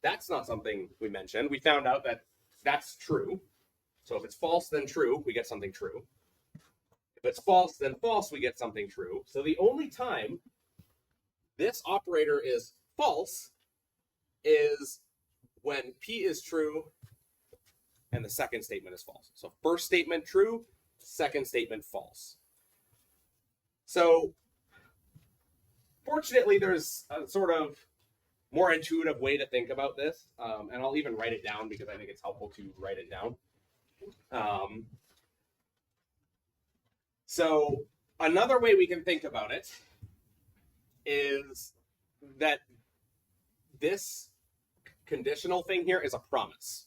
That's not something we mentioned. We found out that that's true. So if it's false, then true, we get something true. If If it's false, then false, we get something true. So the only time this operator is false is when P is true and the second statement is false. So first statement true, second statement false. So fortunately, there's a sort of more intuitive way to think about this, and I'll even write it down because I think it's helpful to write it down. So another way we can think about it is that this conditional thing here is a promise.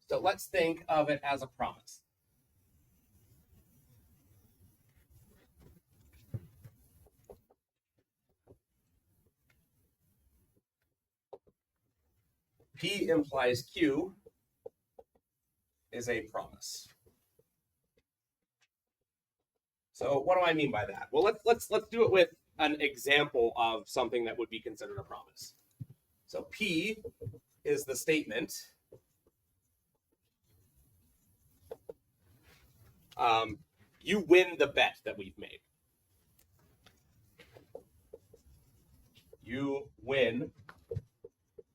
So let's think of it as a promise. P implies Q is a promise. So what do I mean by that? Well, let's do it with an example of something that would be considered a promise. So P is the statement. You win the bet that we've made. You win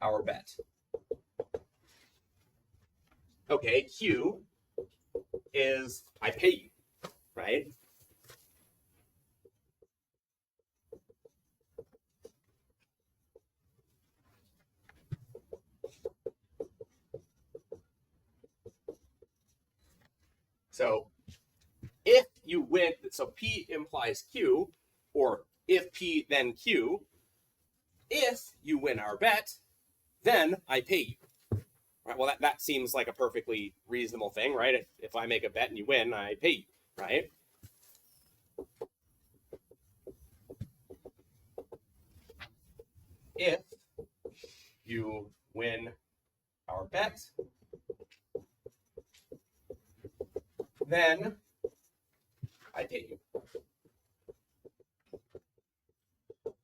our bet. Okay, Q is I pay you, right? So if you win, so P implies Q, or if P then Q, if you win our bet, then I pay you. Right? Well, that seems like a perfectly reasonable thing, right? If I make a bet and you win, I pay you, right? If you win our bet, then I pay you.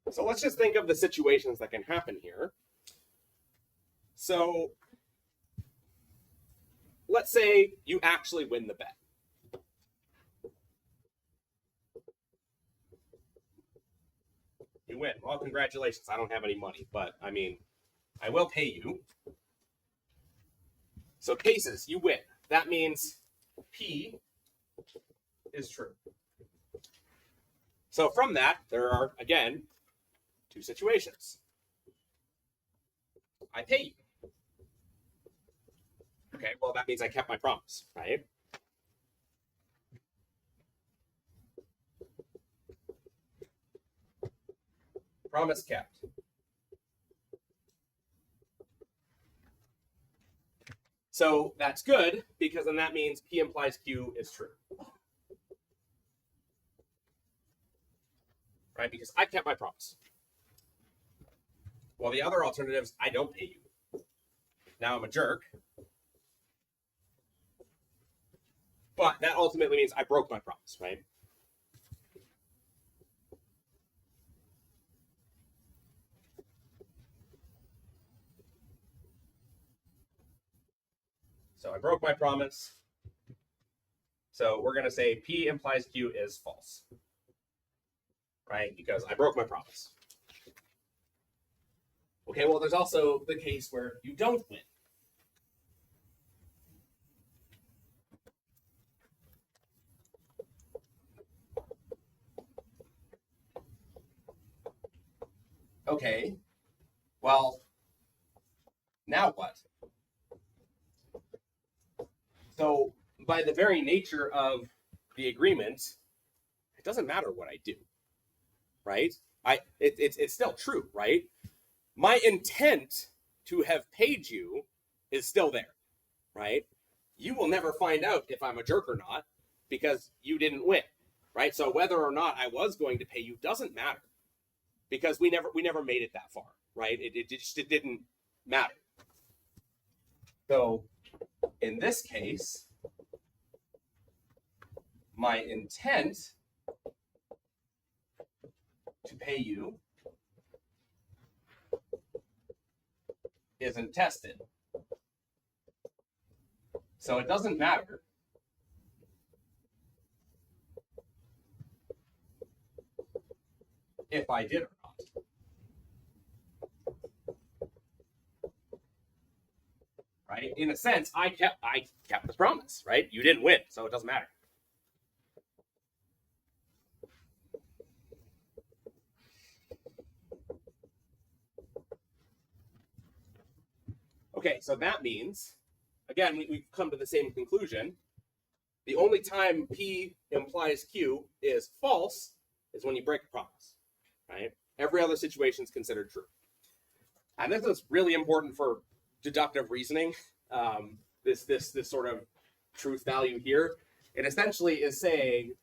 So let's just think of the situations that can happen here. So let's say you actually win the bet. You win. Well, congratulations. I don't have any money, but I mean, I will pay you. So cases, you win. That means P is true. So from that, there are, again, two situations. I pay you. Okay, well, that means I kept my promise, right? Promise kept. So that's good, because then that means P implies Q is true. Right, because I kept my promise. Well, the other alternatives, I don't pay you. Now I'm a jerk. But that ultimately means I broke my promise, right? So I broke my promise. So we're going to say P implies Q is false, right? Because I broke my promise. Okay, well, there's also the case where you don't win. Okay, well, now what? So by the very nature of the agreement, it doesn't matter what I do, right? It's still true, right? My intent to have paid you is still there, right? You will never find out if I'm a jerk or not because you didn't win, right? So whether or not I was going to pay you doesn't matter because we never made it that far, right? It didn't matter. So in this case, my intent to pay you isn't tested. So it doesn't matter I did or not. Right? In a sense, I kept the promise, right? You didn't win, so it doesn't matter. Okay, so that means, again, we've come to the same conclusion. The only time P implies Q is false is when you break a promise, right? Every other situation is considered true. And this is really important for deductive reasoning. This sort of truth value here. It essentially is saying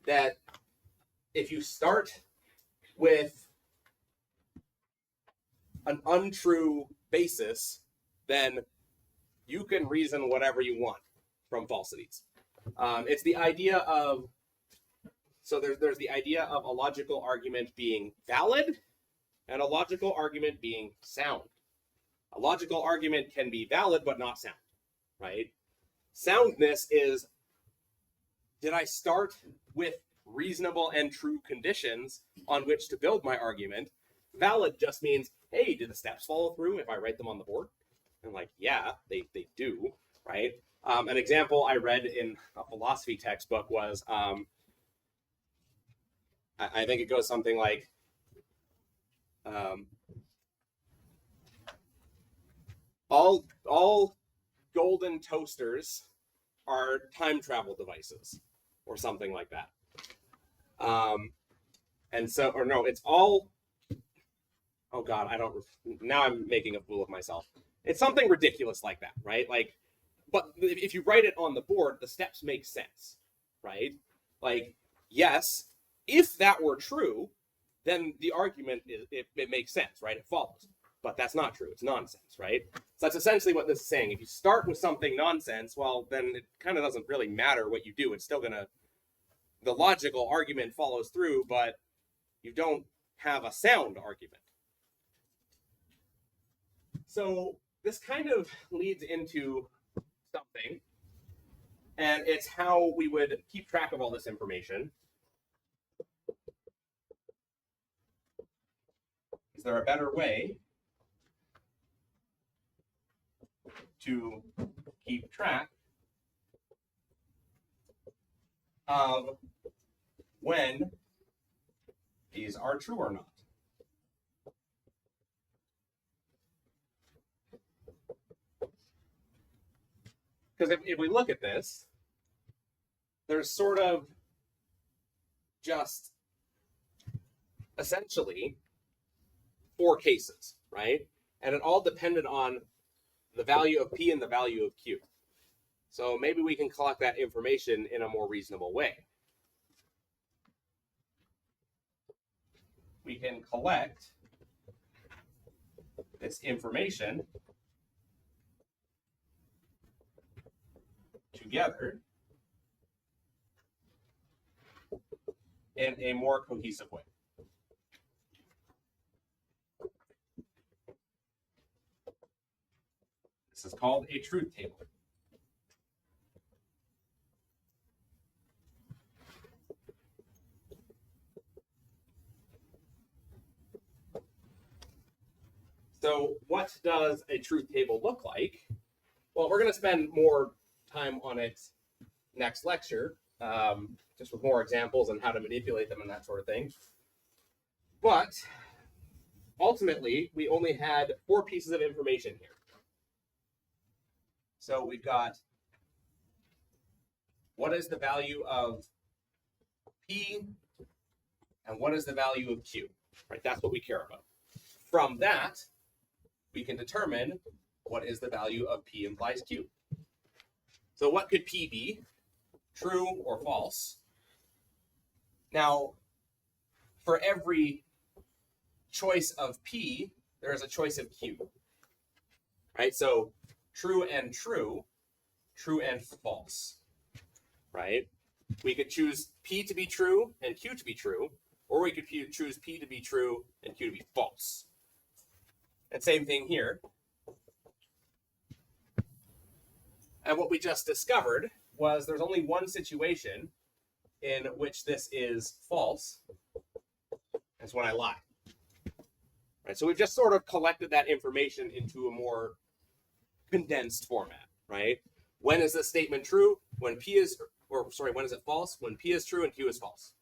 that if you start with an untrue basis, then you can reason whatever you want from falsities. It's the idea of, so there's the idea of a logical argument being valid and a logical argument being sound. A logical argument can be valid but not sound, right? Soundness is, did I start with reasonable and true conditions on which to build my argument? Valid just means, hey, did the steps follow through if I write them on the board? And like, yeah, they do, right? An example I read in a philosophy textbook was, I think it goes something like, all golden toasters are time travel devices, or something like that. And so, or no, it's all, oh God, now I'm making a fool of myself. It's something ridiculous like that, right? Like, but if you write it on the board, the steps make sense, right? Like, yes, if that were true, then the argument, it makes sense, right? It follows. But that's not true. It's nonsense, right? So that's essentially what this is saying. If you start with something nonsense, well, then it kind of doesn't really matter what you do. It's still gonna, the logical argument follows through, but you don't have a sound argument. So this kind of leads into something, and it's how we would keep track of all this information. Is there a better way to keep track of when these are true or not? Because if we look at this, there's sort of just essentially 4 cases, right? And it all depended on the value of P and the value of Q. So maybe we can collect that information in a more reasonable way. We can collect this information together in a more cohesive way. This is called a truth table. So what does a truth table look like? Well, we're going to spend more time on it next lecture, just with more examples and how to manipulate them and that sort of thing. But ultimately, we only had 4 pieces of information here. So we've got, what is the value of P and what is the value of Q, right? That's what we care about. From that, we can determine what is the value of P implies Q. So what could P be? True or false? Now, for every choice of P, there is a choice of Q, right? So true and false, right? We could choose P to be true and Q to be true, or we could choose P to be true and Q to be false. And same thing here. And what we just discovered was there's only one situation in which this is false, That's when I lie. Right? So we've just sort of collected that information into a more condensed format, right? When is this statement true? When P is, or sorry, when is it false? When P is true and Q is false.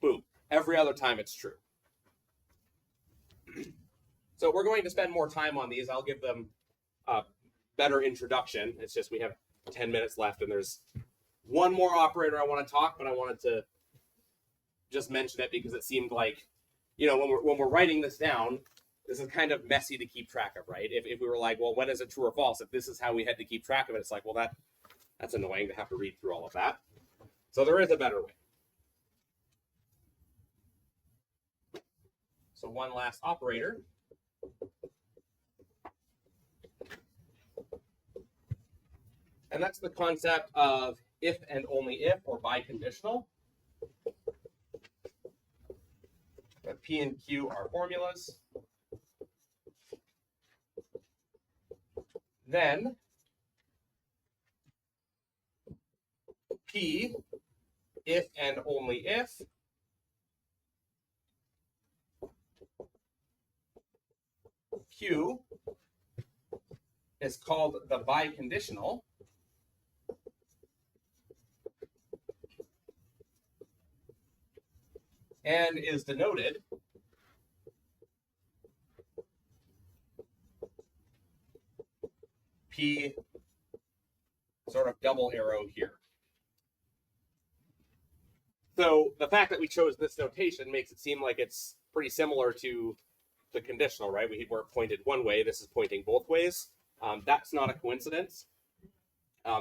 Boom. Every other time it's true. So we're going to spend more time on these. I'll give them a better introduction. It's just we have 10 minutes left, and there's one more operator I want to talk, but I wanted to just mention it because it seemed like, you know, when we're writing this down, this is kind of messy to keep track of, right? If we were like, well, when is it true or false? If this is how we had to keep track of it, it's like, well, that's annoying to have to read through all of that. So there is a better way. So one last operator. And that's the concept of if and only if, or biconditional. P and Q are formulas. Then P, if and only if, Q is called the biconditional. And is denoted P sort of double arrow here. So the fact that we chose this notation makes it seem like it's pretty similar to the conditional, right? We're pointed one way, this is pointing both ways. That's not a coincidence.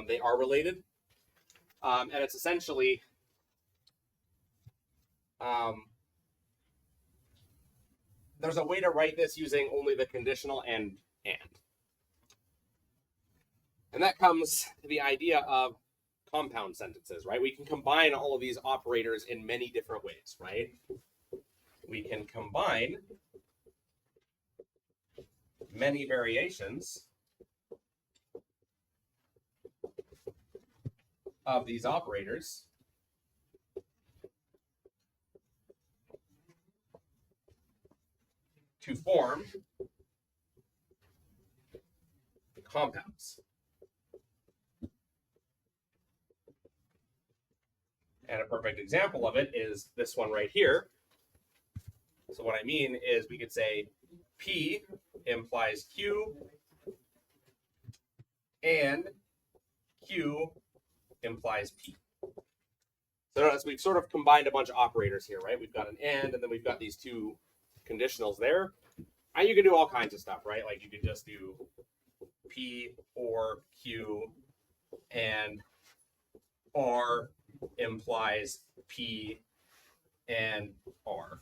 They are related. And it's essentially there's a way to write this using only the conditional and. And that comes to the idea of compound sentences, right? We can combine all of these operators in many different ways, right? We can combine many variations of these operators to form compounds. And a perfect example of it is this one right here. So what I mean is we could say P implies Q and Q implies P. So notice we've sort of combined a bunch of operators here, right? We've got an and then we've got these two conditionals there. And you can do all kinds of stuff, right? Like you could just do P or Q and R implies P and R.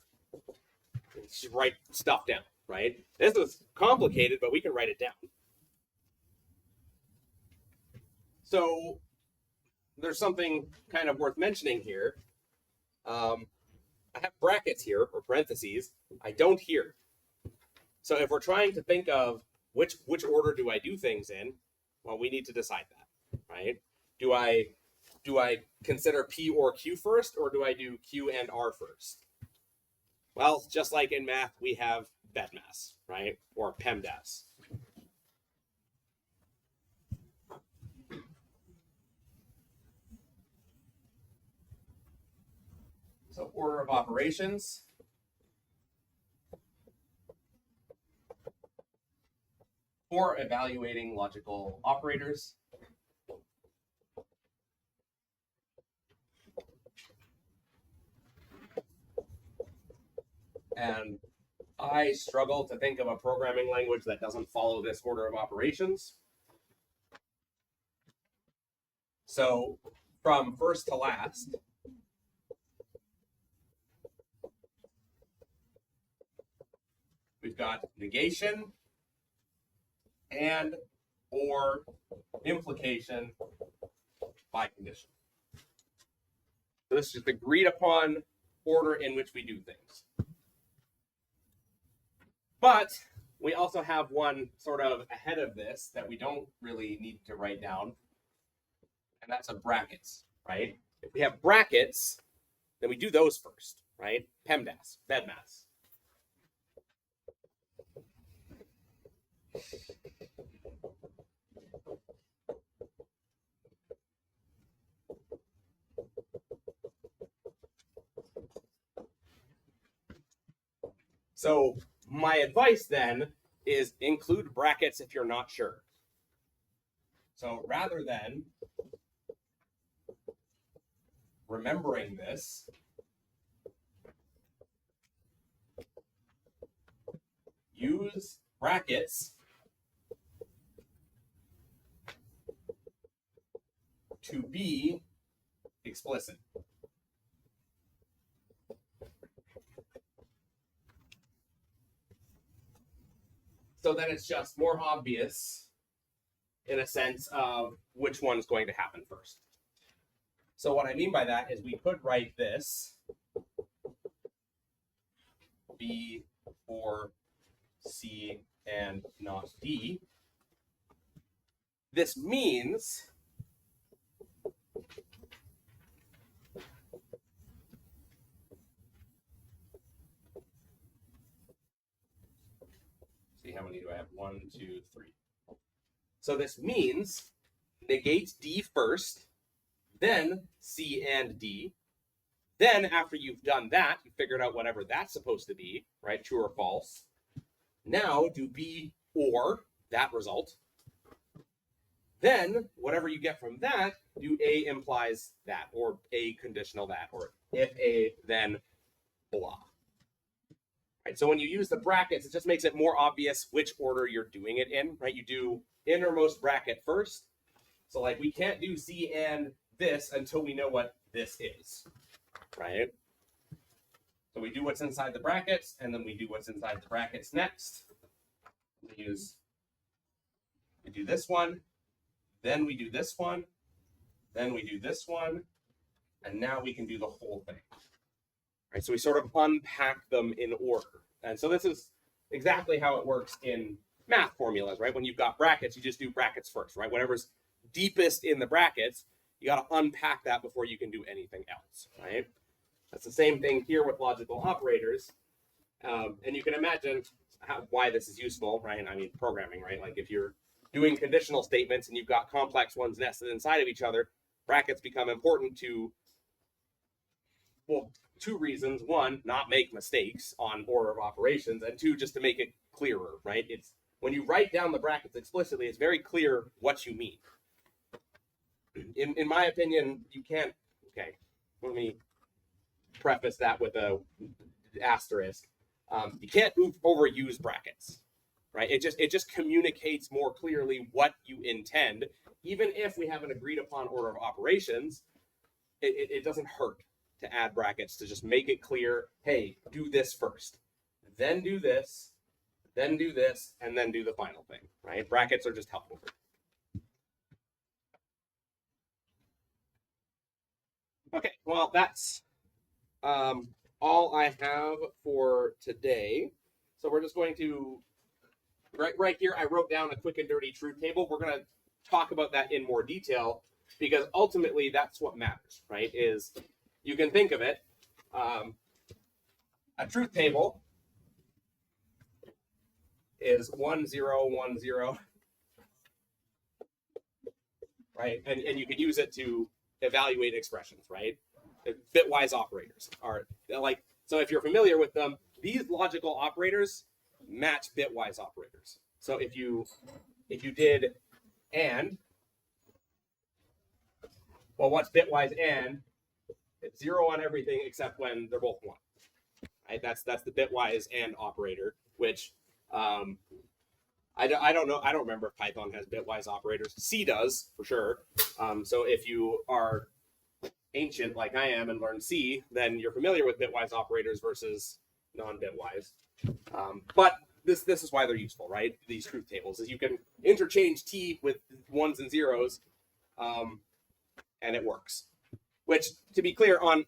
Just write stuff down, right? This is complicated, but we can write it down. So there's something kind of worth mentioning here. I have brackets here, or parentheses. I don't here. So if we're trying to think of which order do I do things in, well, we need to decide that, right? Do I consider P or Q first, or do I do Q and R first? Well, just like in math, we have BEDMAS, right? Or PEMDAS. So order of operations. For evaluating logical operators. And I struggle to think of a programming language that doesn't follow this order of operations. So from first to last, we've got negation and or implication by condition. So this is the agreed upon order in which we do things. But we also have one sort of ahead of this that we don't really need to write down, and that's a brackets, right? If we have brackets, then we do those first, right? PEMDAS, BEDMAS. So my advice then is include brackets if you're not sure. So rather than remembering this, use brackets to be explicit. So then it's just more obvious in a sense of which one's going to happen first. So what I mean by that is we could write this B for C and not D. This means see how many do I have? 1, 2, 3. So this means negate D first, then C and D. Then after you've done that, you figured out whatever that's supposed to be, right? True or false. Now do B or that result. Then whatever you get from that, do A implies that, or A conditional that, or if A, then blah. Right, so when you use the brackets, it just makes it more obvious which order you're doing it in, right? You do innermost bracket first. So like we can't do C and this until we know what this is, right? So we do what's inside the brackets, and then we do what's inside the brackets next. We do this one, then we do this one, then we do this one, and now we can do the whole thing. Right, so we sort of unpack them in order. And so this is exactly how it works in math formulas, right? When you've got brackets, you just do brackets first, right? Whatever's deepest in the brackets, you got to unpack that before you can do anything else, right? That's the same thing here with logical operators. And you can imagine why this is useful, right? I mean, programming, right? Like if you're doing conditional statements and you've got complex ones nested inside of each other, brackets become important to, well, 2 reasons. 1, not make mistakes on order of operations, and 2, just to make it clearer, right? It's when you write down the brackets explicitly, it's very clear what you mean. In my opinion, you can't, okay, let me preface that with a asterisk. You can't overuse brackets, right? It just communicates more clearly what you intend. Even if we have an agreed upon order of operations, it doesn't hurt to add brackets to just make it clear, hey, do this first, then do this, then do this, and then do the final thing, right? Brackets are just helpful. Okay, well, that's all I have for today. So we're just going to, right here, I wrote down a quick and dirty truth table. We're going to talk about that in more detail because ultimately that's what matters, right? Is you can think of it, a truth table is 1, 0, 1, 0, right? And you could use it to evaluate expressions, right? Bitwise operators are like, so if you're familiar with them, these logical operators match bitwise operators. So if you did and, well, what's bitwise and? It's 0 on everything except when they're both 1. Right? That's the bitwise and operator, which I don't know. I don't remember if Python has bitwise operators. C does for sure. So if you are ancient like I am and learn C, then you're familiar with bitwise operators versus non-bitwise. But this is why they're useful, right? These truth tables is you can interchange T with 1s and 0s, and it works. Which, to be clear, on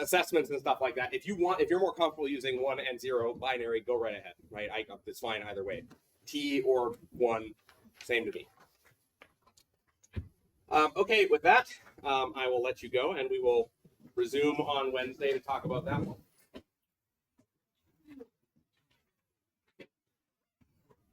assessments and stuff like that, if you're more comfortable using 1 and 0 binary, go right ahead, right? It's fine either way. T or 1, same to me. Okay, with that, I will let you go, and we will resume on Wednesday to talk about that one.